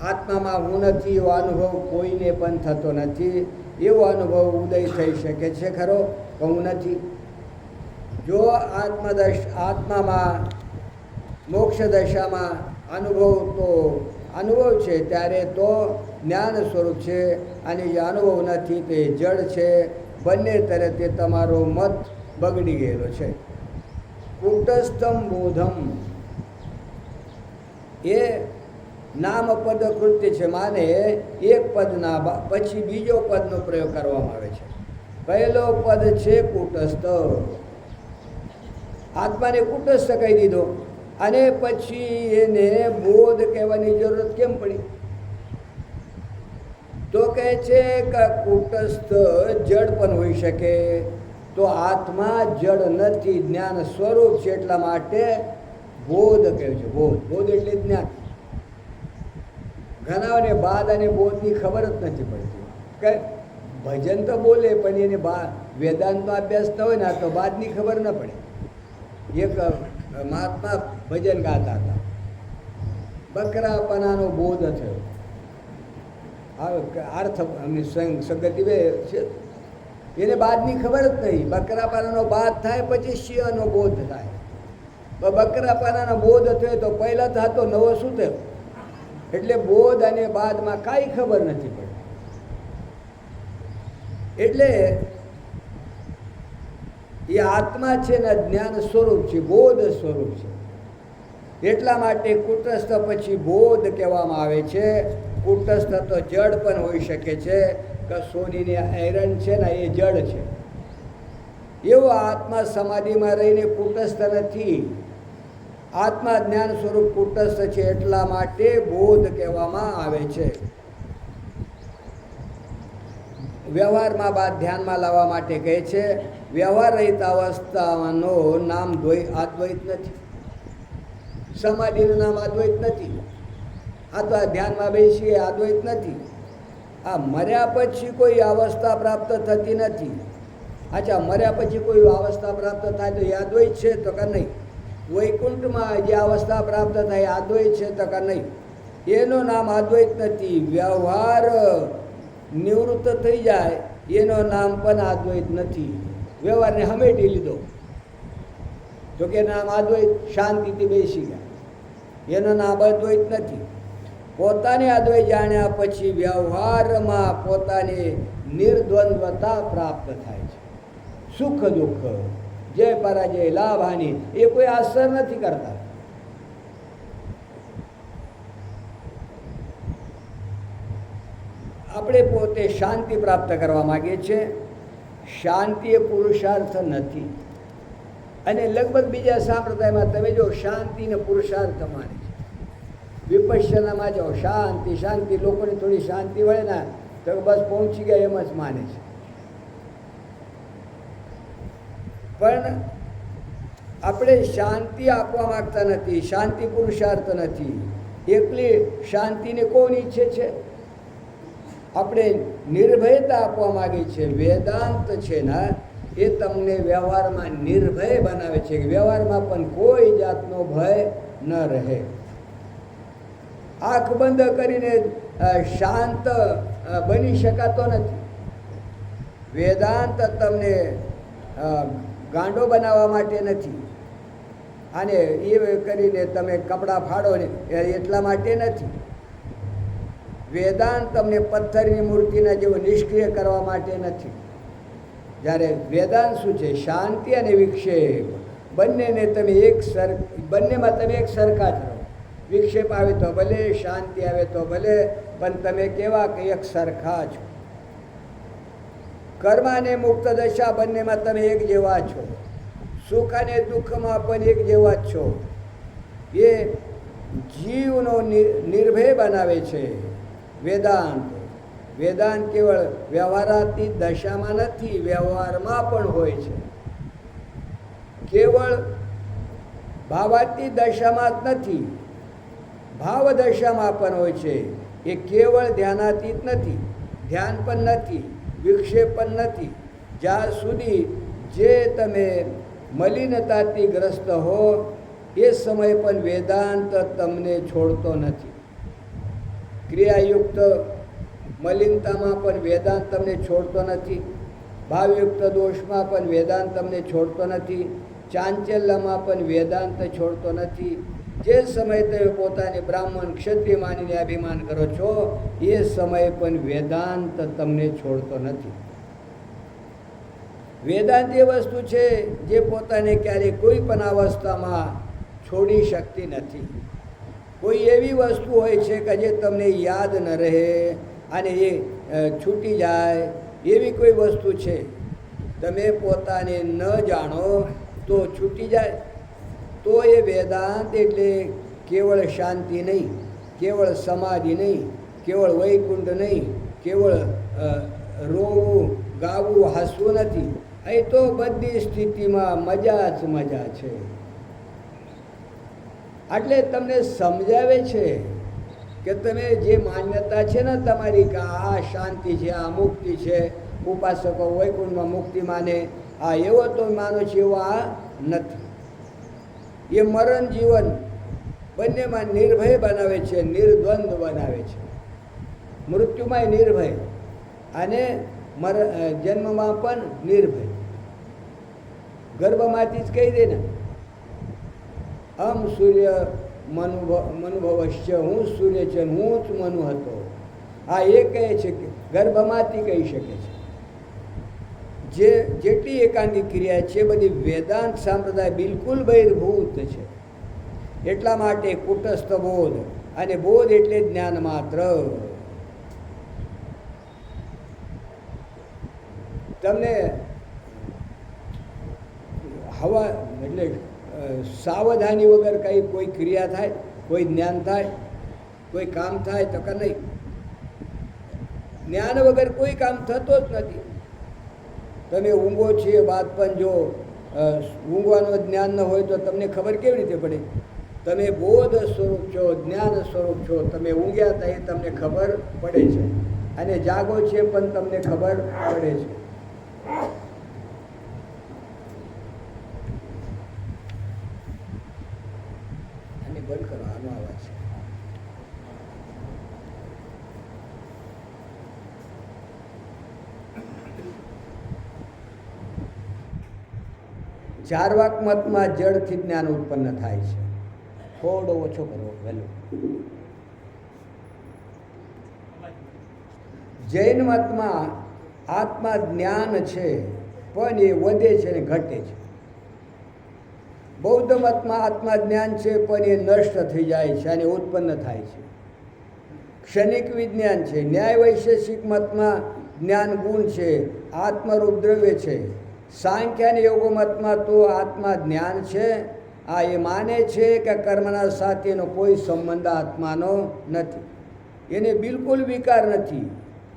આત્મામાં હું નથી એવો અનુભવ કોઈને પણ થતો નથી. એવો અનુભવ ઉદય થઈ શકે છે ખરો કે હું નથી? જો આત્મામાં મોક્ષ દશામાં અનુભવ છે ત્યારે તો જ્ઞાન સ્વરૂપ છે, અને જે અનુભવ નથી તે જડ છે. બંને તરફે તમારો મત બગડી ગયેલો છે. કૂટસ્થમ બોધમ એ નામપદ કૃત્ય છે, માને એક પદના પછી બીજો પદનો પ્રયોગ કરવામાં આવે છે. પહેલો પદ છે કૂટસ્થ. આત્માને કૂટસ્થ કહી દીધો અને પછી એને બોધ કહેવાની જરૂરત કેમ પડી? તો કહે છે કે કૂટસ્થ જડ પણ હોઈ શકે, તો આત્મા જડ નથી, જ્ઞાન સ્વરૂપ છે. એટલા માટે બોધ કહે છે. બોધ એટલે જ્ઞાન. ઘણાને બાદ અને બોધની ખબર જ નથી પડતી. કે ભજન તો બોલે પણ એને વેદાંતનો અભ્યાસ ન હોય ને તો બાદની ખબર ન પડે. એક મહાત્મા ભજન ગાતા હતા, બકરાપણાનો બોધ થયો. અર્થ સંગતિ છે, એને બાદની ખબર જ નહીં. બકરાપણાનો બાદ થાય પછી સિંહનો બોધ થાય. બકરાપણાનો બોધ થયો તો પહેલાં થતો નવો શું થયો? એટલે બોધ અને બાદમાં કાંઈ ખબર નથી પડતી. એટલે એ આત્મા છે ને જ્ઞાન સ્વરૂપ છે, બોધ સ્વરૂપ છે. એટલા માટે કૂટસ્થ પછી બોધ કહેવામાં આવે છે. કૂટસ્થ તો જડ પણ હોઈ શકે છે, કે સોનીની આયરન છે ને એ જડ છે. એવો આત્મા સમાધિમાં રહીને કૂટસ્થ નથી. આત્મા જ્ઞાન સ્વરૂપ કૂટસ્થ છે. એટલા માટે બોધ કહેવામાં આવે છે. વ્યવહારમાં બાદ ધ્યાનમાં લાવવા માટે કહે છે, વ્યવહાર રહિત અવસ્થાનો નામ અદ્વૈત નથી. સમાધિનું નામ અદ્વૈત નથી. આ તો ધ્યાનમાં બેસીએ અદ્વૈત નથી. આ મર્યા પછી કોઈ અવસ્થા પ્રાપ્ત થતી નથી. અચ્છા, મર્યા પછી કોઈ અવસ્થા પ્રાપ્ત થાય તો એ અદ્વૈત છે તો કે નહીં? વૈકુંઠમાં જે અવસ્થા પ્રાપ્ત થાય અદ્વૈત છે તો કે નહીં? એનું નામ અદ્વૈત નથી. વ્યવહાર નિવૃત્ત થઈ જાય એનો નામ પણ અદ્વૈત નથી. વ્યવહારને હમેટી લીધો, તો કે નામ અદ્વૈત, શાંતિથી બેસી ગયા. એનો નામ અદ્વૈત નથી. પોતાને અદ્વૈત જાણ્યા પછી વ્યવહારમાં પોતાની નિર્દ્વંદ્વતા પ્રાપ્ત થાય છે. સુખ દુઃખ, જય પરાજય, લાભ હાનિ એ કોઈ અસર નથી કરતા. આપણે પોતે શાંતિ પ્રાપ્ત કરવા માગીએ છીએ. શાંતિ એ પુરુષાર્થ નથી. અને લગભગ બીજા સંપ્રદાયમાં તમે જો શાંતિને પુરુષાર્થ માને છે. વિપશ્યનામાં જાઓ, શાંતિ શાંતિ, લોકોને થોડી શાંતિ મળે ને તો બસ પહોંચી ગયા એમ જ માને છે. પણ આપણે શાંતિ આપવા માંગતા નથી. શાંતિ પુરુષાર્થ નથી. એકલી શાંતિને કોણ ઈચ્છે છે? આપણે નિર્ભયતા આપવા માગીએ છીએ. વેદાંત છે ને એ તમને વ્યવહારમાં નિર્ભય બનાવે છે. વ્યવહારમાં પણ કોઈ જાતનો ભય ન રહે. આંખ બંધ કરીને શાંત બની શકાતો નથી. વેદાંત તમને ગાંડો બનાવવા માટે નથી, અને એ કરીને તમે કપડાં ફાડો ને એટલા માટે નથી. વેદાંત તમને પથ્થરની મૂર્તિના જેવો નિષ્ક્રિય કરવા માટે નથી. જ્યારે વેદાંત શું છે? શાંતિ અને વિક્ષેપ બંનેને તમે બંનેમાં તમે એક સરખા જ રહો. વિક્ષેપ આવે તો ભલે, શાંતિ આવે તો ભલે, પણ તમે કેવા કે એક સરખા છો. કર્મ અને મુક્ત દશા બંનેમાં તમે એક જેવા છો. સુખ અને દુઃખમાં પણ એક જેવા જ છો. એ જીવનો નિર્ભય બનાવે છે વેદાંત. વેદાંત કેવળ વ્યવહારાતીત દશામાં નથી, વ્યવહારમાં પણ હોય છે. કેવળ ભાવાતીત દશામાં જ નથી, ભાવ દશામાં પણ હોય છે. એ કેવળ ધ્યાનાતીત નથી, ધ્યાન પણ નથી, વિક્ષેપ પણ નથી. જ્યાં સુધી જે તમે મલિનતાથી ગ્રસ્ત હો એ સમય પણ વેદાંત તમને છોડતો નથી. ક્રિયાયુક્ત મલિનતામાં પણ વેદાંત તમને છોડતો નથી. ભાવયુક્ત દોષમાં પણ વેદાંત તમને છોડતો નથી. ચાંચલ્યમાં પણ વેદાંત છોડતો નથી. જે સમયે તમે પોતાને બ્રાહ્મણ ક્ષત્રિય માનીને અભિમાન કરો છો એ સમયે પણ વેદાંત તમને છોડતો નથી. વેદાંત એ વસ્તુ છે જે પોતાને ક્યારેય કોઈ પણ અવસ્થામાં છોડી શકતી નથી. કોઈ એવી વસ્તુ હોય છે કે જે તમને યાદ ન રહે અને એ છૂટી જાય, એવી કોઈ વસ્તુ છે. તમે પોતાને ન જાણો તો છૂટી જાય. તો એ વેદાંત એટલે કેવળ શાંતિ નહીં, કેવળ સમાધિ નહીં, કેવળ વૈકુંઠ નહીં, કેવળ રોવું ગાવું હસવું નથી. અહીં તો બધી સ્થિતિમાં મજા જ મજા છે. એટલે તમને સમજાવે છે કે તમે જે માન્યતા છે ને તમારી કે આ શાંતિ છે, આ મુક્તિ છે, ઉપાસકો વૈકુંઠમાં મુક્તિ માને, આ એવો તો માનો છે, એવો આ નથી. એ મરણ જીવન બંનેમાં નિર્ભય બનાવે છે, નિર્દ્વંદ બનાવે છે. મૃત્યુમાં નિર્ભય અને જન્મમાં પણ નિર્ભય. ગર્ભમાંથી જ કહી દે ને, સૂર્ય મનુભવશ્ય, હું સૂર્ય છે, હું જ મનુ હતો. આ એ કહે છે કે ગર્ભમાંથી કહી શકે છે. જેટલી એકાંગિક ક્રિયા છે બધી વેદાંત સંપ્રદાય બિલકુલ બહિર્ભૂત છે. એટલા માટે કુટસ્થ બોધ, અને બોધ એટલે જ્ઞાન માત્ર. તમને હવા એટલે સાવધાની વગર કંઈ કોઈ ક્રિયા થાય, કોઈ જ્ઞાન થાય, કોઈ કામ થાય તો કે નહીં. જ્ઞાન વગર કોઈ કામ થતો જ નથી. તમે ઊંઘો છે વાત પણ જો ઊંઘવાનું જ્ઞાન ન હોય તો તમને ખબર કેવી રીતે પડે? તમે બોધ સ્વરૂપ છો, જ્ઞાન સ્વરૂપ છો. તમે ઊંઘ્યા હતા એ તમને ખબર પડે છે, અને જાગો છે પણ તમને ખબર પડે છે. અને બંધ કરો, આનો અવાજ છે. ચાર્વાક મતમાં જડથી જ્ઞાન ઉત્પન્ન થાય છે. થોડો ઓછો કરવો વહેલો. જૈન મતમાં આત્મા જ્ઞાન છે પણ એ વધે છે ને ઘટે છે. બૌદ્ધ મતમાં આત્મા જ્ઞાન છે પણ એ નષ્ટ થઈ જાય છે અને ઉત્પન્ન થાય છે. ક્ષણિક વિજ્ઞાન છે. ન્યાય વૈશેષિક મતમાં જ્ઞાન ગુણ છે, આત્મરૂપ દ્રવ્ય છે. સાંખ્ય અને યોગ મતમાં તો આત્મા જ્ઞાન છે. આ એ માને છે કે કર્મના સાથેનો કોઈ સંબંધ આત્માનો નથી. એને બિલકુલ વિકાર નથી.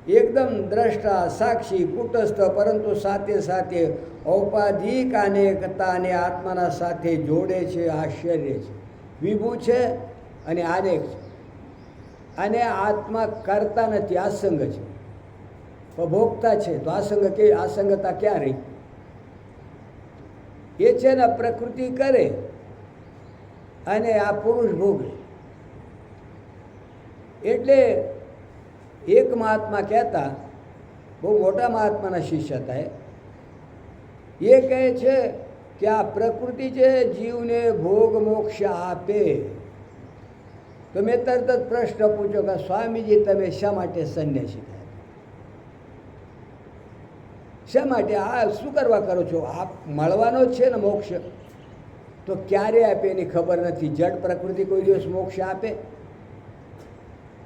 એકદમ દ્રષ્ટા, સાક્ષી, કુટસ્થ, પરંતુ સાથે સાથે ઔપાધિક અનેકતાને આત્માના સાથે જોડે છે. આશ્ચર્ય છે, વિભુ છે અને આનેક છે. અને આત્મા કરતા નથી, આસંગ છે. ભોગતા છે તો આસંગતા ક્યાં રહી? એ છે ને પ્રકૃતિ કરે અને આ પુરુષ ભોગે. એટલે એક મહાત્મા કહેતા, બહુ મોટા મહાત્માના શિષ્ય હતા, એ કહે છે કે આ પ્રકૃતિ જે જીવને ભોગ મોક્ષ આપે. તો મેં તરત જ પ્રશ્ન પૂછ્યો કે સ્વામીજી તમે શા માટે સંન્યાસી થયા? શા માટે આ શું કરવા કરો છો? આપ મળવાનો જ છે ને મોક્ષ, તો ક્યારે આપે એની ખબર નથી. જડ પ્રકૃતિ કોઈ દિવસ મોક્ષ આપે?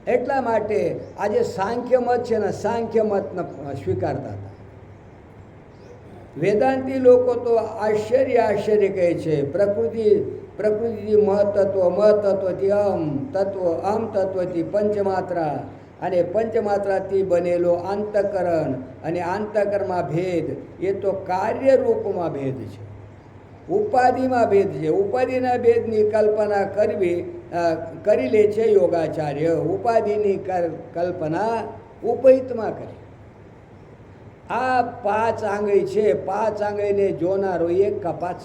એટલા માટે આજે સાંખ્ય મત છે ને, સાંખ્ય મતને સ્વીકારતા હતા. વેદાંતી લોકો તો આશ્ચર્ય કહે છે પ્રકૃતિ મહતત્વથી અહમ તત્વથી પંચમાત્રા અને પંચમાત્રાથી બનેલો અંતઃકરણ અને અંતઃકરણમાં ભેદ એ તો કાર્યરૂપમાં ભેદ છે, ઉપાધિમાં ભેદ છે. ઉપાધિના ભેદની કલ્પના કરી લે છે યોગાચાર્ય. ઉપાધિની કલ્પના ઉપહિતમાં કરે. આ 5 આંગળી છે, 5 આંગળીને જોનારો એક કપાસ.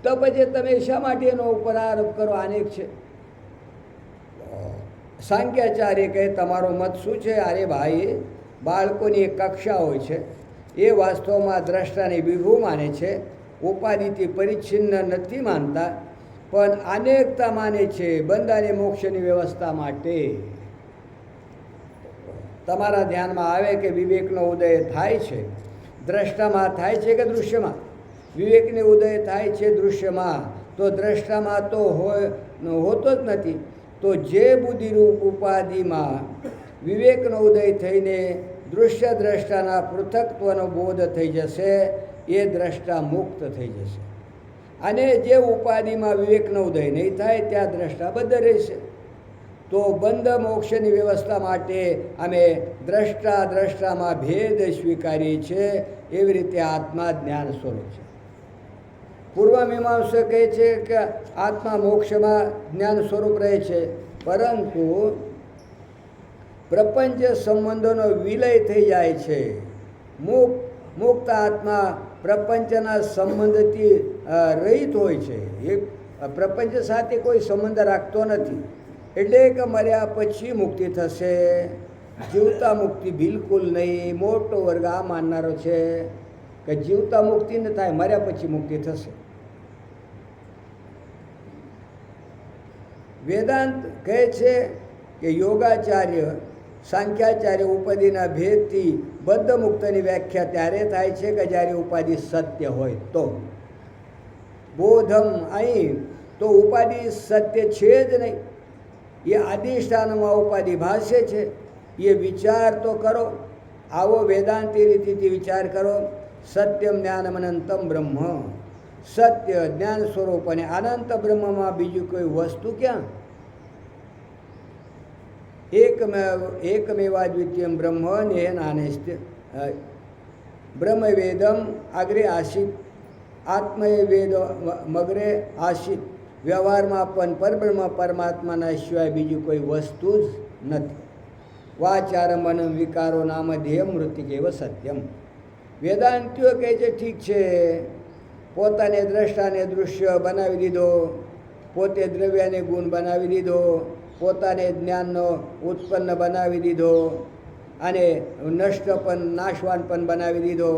તો પછી તમે શા માટે એનો ઉપર આરોપ કરો? અનેક છે. સાંખ્યાચાર્ય કહે તમારો મત શું છે? અરે ભાઈ, બાળકોની એક કક્ષા હોય છે, એ વાસ્તવમાં દ્રષ્ટાને વિભુ માને છે, ઉપાધિથી પરિચ્છિન્ન નથી માનતા, પણ અનેકતા માને છે બંધ અને મોક્ષની વ્યવસ્થા માટે. તમારા ધ્યાનમાં આવે કે વિવેકનો ઉદય થાય છે દ્રષ્ટામાં, થાય છે કે દૃશ્યમાં? વિવેકને ઉદય થાય છે દૃશ્યમાં, તો દ્રષ્ટામાં તો હોતો જ નથી. તો જે બુદ્ધિરૂપ ઉપાધિમાં વિવેકનો ઉદય થઈને દૃશ્ય દ્રષ્ટાના પૃથક્ત્વનો બોધ થઈ જશે, એ દ્રષ્ટા મુક્ત થઈ જશે. અને જે ઉપાધિમાં વિવેકનો ઉદય નહીં થાય ત્યાં દ્રષ્ટા બંધ રહેશે. તો બંધ મોક્ષની વ્યવસ્થા માટે અમે દ્રષ્ટામાં ભેદ સ્વીકારીએ છીએ. એવી રીતે આત્મા જ્ઞાન સ્વરૂપ છે. પૂર્વમીમાંસક કહે છે કે આત્મા મોક્ષમાં જ્ઞાન સ્વરૂપ રહે છે, પરંતુ પ્રપંચ સંબંધોનો વિલય થઈ જાય છે. મુક્ત આત્મા પ્રપંચના સંબંધથી રહિત હોય છે. એ પ્રપંચ સાથે કોઈ સંબંધ રાખતો નથી. એટલે કે મર્યા પછી મુક્તિ થશે, જીવતા મુક્તિ બિલકુલ નહીં. મોટો વર્ગ આ માનનારો છે કે જીવતા મુક્તિ ન થાય, મર્યા પછી મુક્તિ થશે. વેદાંત કહે છે કે યોગાચાર્ય, સાંખ્યાચાર્ય ઉપાધિના ભેદથી બદ્ધ મુક્તની વ્યાખ્યા ત્યારે થાય છે કે જ્યારે ઉપાધિ સત્ય હોય તો. બોધમ અહીં તો ઉપાધિ સત્ય છે જ નહીં. એ અધિષ્ઠાનમાં ઉપાધિ ભાષ્ય છે. એ વિચાર તો કરો, આવો વેદાંતી રીતિથી વિચાર કરો. સત્યમ જ્ઞાનમ અનંતમ બ્રહ્મ, સત્ય જ્ઞાન સ્વરૂપ અને અનંત બ્રહ્મમાં બીજું કોઈ વસ્તુ ક્યાં? એકમેવા દ્વિતીયમ બ્રહ્મ નેહાનેસ્ત્ય બ્રહ્મવેદમ અગ્રે આસિત આત્મય વેદ મગરે આસિત. વ્યવહારમાં પણ પરબ્રહ્મ પરમાત્માના સિવાય બીજું કોઈ વસ્તુ જ નથી. વાચાર મનમ વિકારો નામ ધ્યેય મૃતિકેવ સત્યમ. વેદાંતિઓ કહે છે ઠીક છે, પોતાને દ્રષ્ટાને દૃશ્ય બનાવી દીધો, પોતે દ્રવ્યને ગુણ બનાવી દીધો, પોતાને જ્ઞાનનો ઉત્પન્ન બનાવી દીધો અને નષ્ટ પણ નાશવાન પણ બનાવી દીધો.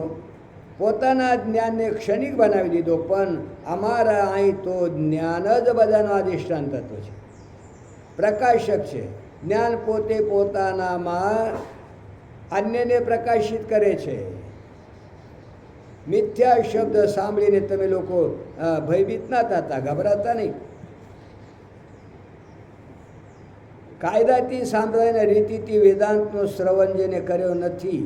પોતાના જ્ઞાનને ક્ષણિક બનાવી દીધો, પણ અમારા અહીં તો જ્ઞાન જ બધાનો અધિષ્ઠાન તત્વ છે, પ્રકાશક છે. જ્ઞાન પોતે પોતાનામાં અન્યને પ્રકાશિત કરે છે. મિથ્યા શબ્દ સાંભળીને તમે લોકો ભયભીત ના થતા, ગભરાતા નહીં. કાયદાથી સાંભળાયને રીતિથી વેદાંતનો શ્રવણ જેને કર્યો નથી.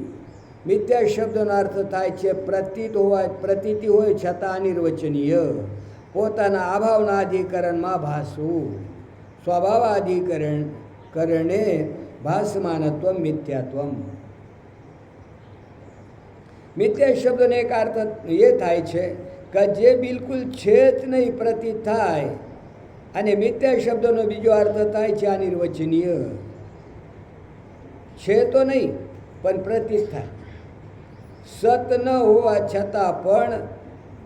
મિથ્યા શબ્દનો અર્થ થાય છે પ્રતીતિ હોય છતાં અનિર્વચનીય, પોતાના અભાવના અધિકરણમાં ભાસવું. સ્વભાવાધિકરણે ભાસમાનત્વ મિથ્યાત્વમ. મિથ્યા શબ્દનો એક અર્થ એ થાય છે કે જે બિલકુલ છે જ નહીં પ્રતીત થાય, અને મિથ્યા શબ્દનો બીજો અર્થ થાય છે અનિર્વચનીય. છે તો નહીં પણ પ્રતીત થાય. સત ન હોવા છતાં પણ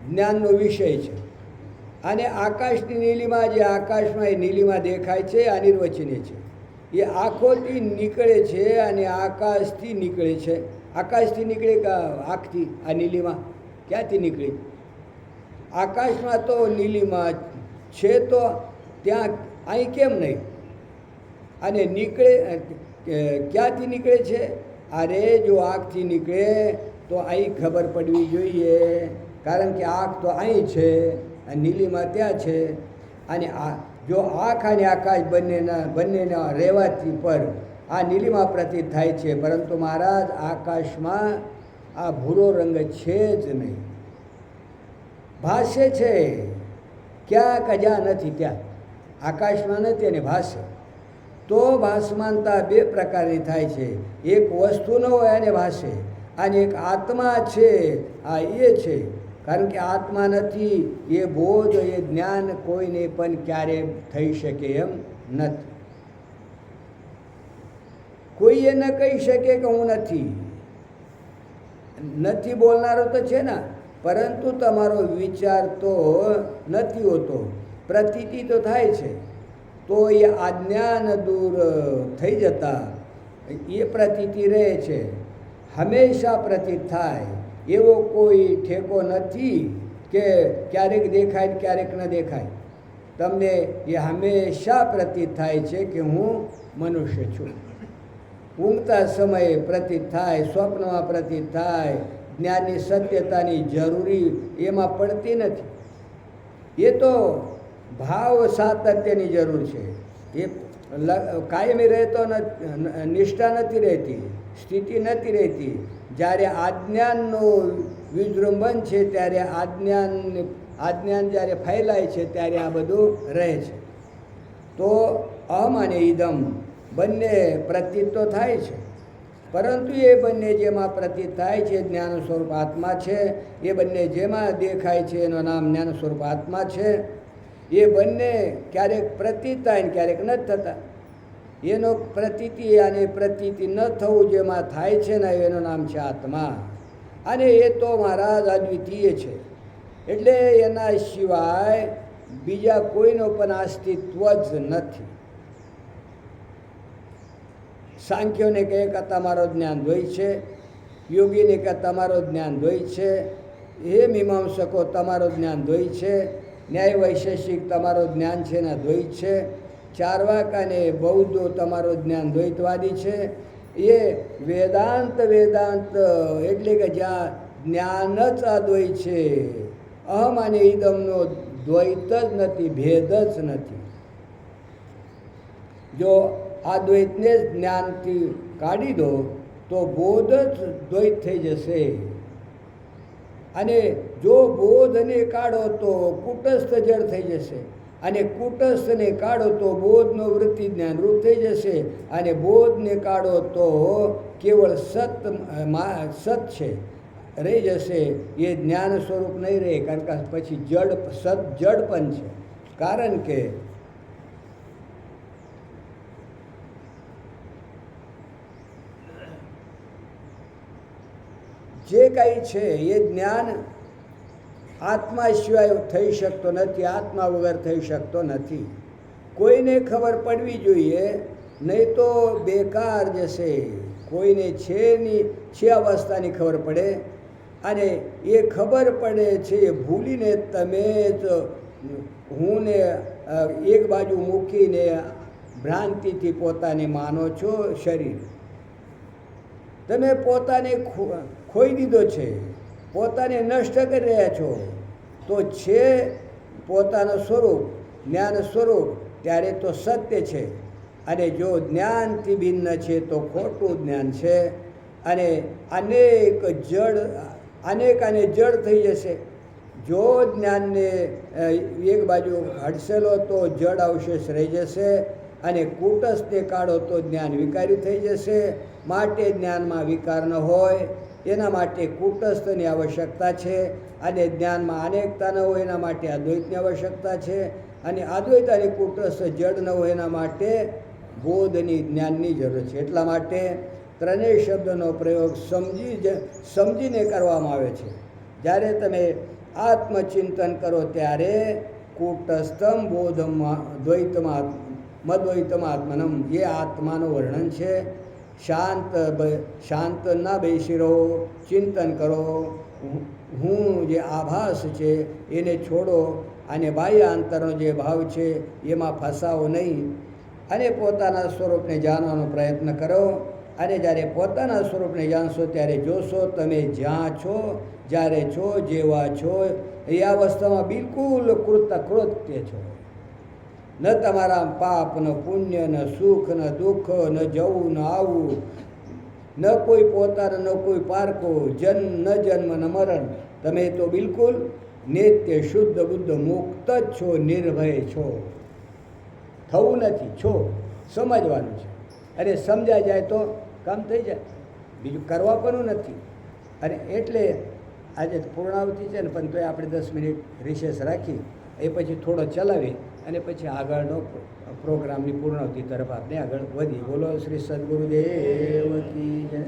જ્ઞાનનો વિષય છે. અને આકાશની નીલિમા, જે આકાશમાં એ નીલિમા દેખાય છે, અનિર્વચનીય છે. એ આંખોથી નીકળે છે અને આકાશથી નીકળે છે. આકાશથી નીકળે કે આંખથી? આ નીલિમા ક્યાંથી નીકળી? આકાશમાં તો નીલિમા છે, તો ત્યાં અહીં કેમ નહીં? અને નીકળે ક્યાંથી નીકળે છે? અરે જો આંખથી નીકળે તો અહીં ખબર પડવી જોઈએ, કારણ કે આંખ તો અહીં છે અને નીલિમા ત્યાં છે. અને જો આંખ અને આકાશ બંનેના રહેવાથી પર આ નીલિમા પ્રતીત થાય છે, પરંતુ મહારાજ આકાશમાં આ ભૂરો રંગ છે જ નહીં, ભાસે છે. ક્યાંક જ્યાં નથી ત્યાં, આકાશમાં નથી અને ભાસે. તો ભાસમાનતા બે પ્રકારની થાય છે. એક વસ્તુ ન હોય અને ભાસે, અને એક આત્મા છે, આ એ છે. કારણ કે આત્મા નથી એ બોધ, એ જ્ઞાન કોઈને પણ ક્યારે થઈ શકે એમ નથી. કોઈ એ ન કહી શકે કે હું નથી બોલનારો તો છે ને, પરંતુ તમારો વિચાર તો નથી હોતો, પ્રતીતિ તો થાય છે. તો એ અજ્ઞાન દૂર થઈ જતા એ પ્રતીતિ રહે છે, હંમેશા પ્રતીત થાય. એવો કોઈ ઠેકો નથી કે ક્યારેક દેખાય ને ક્યારેક ન દેખાય. તમને એ હંમેશા પ્રતીત થાય છે કે હું મનુષ્ય છું. ઊંઘતા સમયે પ્રતીત થાય, સ્વપ્નમાં પ્રતીત થાય. જ્ઞાનની સત્યતાની જરૂરી એમાં પડતી નથી. એ તો ભાવ સાતત્યની જરૂર છે. એ કાયમી રહેતો નિષ્ઠા નથી રહેતી, સ્થિતિ નથી રહેતી. જ્યારે આજ્ઞાનનું વિજૃંભન છે, ત્યારે આજ્ઞાન જ્યારે ફેલાય છે, ત્યારે આ બધું રહે છે. તો અહમ અને ઇદમ બંને પ્રતીત તો થાય છે, પરંતુ એ બંને જેમાં પ્રતીત થાય છે જ્ઞાન સ્વરૂપ આત્મા છે. એ બંને જેમાં દેખાય છે એનું નામ જ્ઞાન સ્વરૂપ આત્મા છે. એ બંને ક્યારેક પ્રતીત થાય ને ક્યારેક નથી થતા. એનો પ્રતીતિ અને પ્રતીતિ ન થવું જેમાં થાય છે ને, એનું નામ છે આત્મા. અને એ તો મહારાજ અદ્વિતીય છે, એટલે એના સિવાય બીજા કોઈનો પણ અસ્તિત્વ જ નથી. સાંખ્યોને કહે કે તમારો જ્ઞાન દ્વૈત છે, યોગીને કહે તમારો જ્ઞાન દ્વૈત છે, હે મીમાંસકો તમારો જ્ઞાન દ્વૈત છે, ન્યાય વૈશેષિક તમારો જ્ઞાન છે ને દ્વૈત છે, ચારવાક અને બૌદ્ધો તમારો જ્ઞાન દ્વૈતવાદી છે. એ વેદાંત એટલે કે જ્યાં જ્ઞાન જ અદ્વૈત છે, અહમ અને ઇદમનો દ્વૈત જ નથી, ભેદ જ નથી. જો આ દ્વૈતને જ જ્ઞાનથી કાઢી દો તો બોધ જ દ્વૈત થઈ જશે. અને જો બોધને કાઢો તો કુટસ્થ જડ થઈ જશે, અને કુટસ્થને કાઢો તો બોધનો વૃત્તિ જ્ઞાન રૂપ થઈ જશે, અને બોધને કાઢો તો કેવળ સત છે રહી જશે. એ જ્ઞાન સ્વરૂપ નહીં રહે, કારણ કે પછી જડ પણ છે. કારણ કે જે કંઈ છે એ જ્ઞાન આત્મા સિવાય થઈ શકતો નથી, આત્મા વગર થઈ શકતો નથી. કોઈને ખબર પડવી જોઈએ, નહીં તો બેકાર જશે. કોઈને છે અવસ્થાની ખબર પડે અને એ ખબર પડે છે એ ભૂલીને તમે જ હું ને એક બાજુ મૂકીને ભ્રાંતિથી પોતાને માનો છો શરીર. તમે પોતાને ખોઈ દીધો છે, પોતાને નષ્ટ કરી રહ્યા છો. તો છે પોતાનું સ્વરૂપ, જ્ઞાન સ્વરૂપ, ત્યારે તો સત્ય છે. અને જો જ્ઞાનથી ભિન્ન છે તો ખોટું જ્ઞાન છે. અને અનેક જડ થઈ જશે. જો જ્ઞાનને એક બાજુ હડસેલો તો જડ અવશેષ રહી જશે, અને કૂટસ્થને કાઢો તો જ્ઞાન વિકારી થઈ જશે. માટે જ્ઞાનમાં વિકાર ન હોય એના માટે કૂટસ્થની આવશ્યકતા છે, અને જ્ઞાનમાં અનેકતા ન હોય એના માટે અદ્વૈતની આવશ્યકતા છે, અને અદ્વૈત અને કૂટસ્થ જડ ન હોય એના માટે બોધની જ્ઞાનની જરૂર છે. એટલા માટે ત્રણેય શબ્દનો પ્રયોગ સમજીને કરવામાં આવે છે. જ્યારે તમે આત્મચિંતન કરો ત્યારે કૂટસ્થમ બોધમાં દ્વૈતમાં મદ્વૈતમ આત્મનમ, એ આત્માનું વર્ણન છે. શાંત ના બેસી રહો, ચિંતન કરો. હું જે આભાસ છે એને છોડો, અને બાહ્ય અંતરનો જે ભાવ છે એમાં ફસાવો નહીં, અને પોતાના સ્વરૂપને જાણવાનો પ્રયત્ન કરો. અને જ્યારે પોતાના સ્વરૂપને જાણશો ત્યારે જોશો તમે જ્યાં છો, જ્યારે છો, જેવા છો એ અવસ્થામાં બિલકુલ કૃત્ય છો. ન તમારા પાપ, ન પુણ્ય, ન સુખ, ન દુઃખ, ન જવું, ન આવવું, ન કોઈ પોતાનો, ન કોઈ પારકો, ન જન્મ, ન મરણ. તમે તો બિલકુલ નિત્ય શુદ્ધ બુદ્ધ મુક્ત જ છો, નિર્ભય છો. થવું નથી, છો. સમજવાનું છે, અને સમજાઈ જાય તો કામ થઈ જાય. બીજું કરવા પણ નથી. અને એટલે આજે પૂર્ણાવતી છે ને, પણ તોય આપણે 10 મિનિટ રિસેસ રાખી, એ પછી થોડો ચલાવી અને પછી આગળનો પ્રોગ્રામની પૂર્ણાવતી તરફ આપણે આગળ વધી. બોલો શ્રી સદગુરુદેવ કી જય.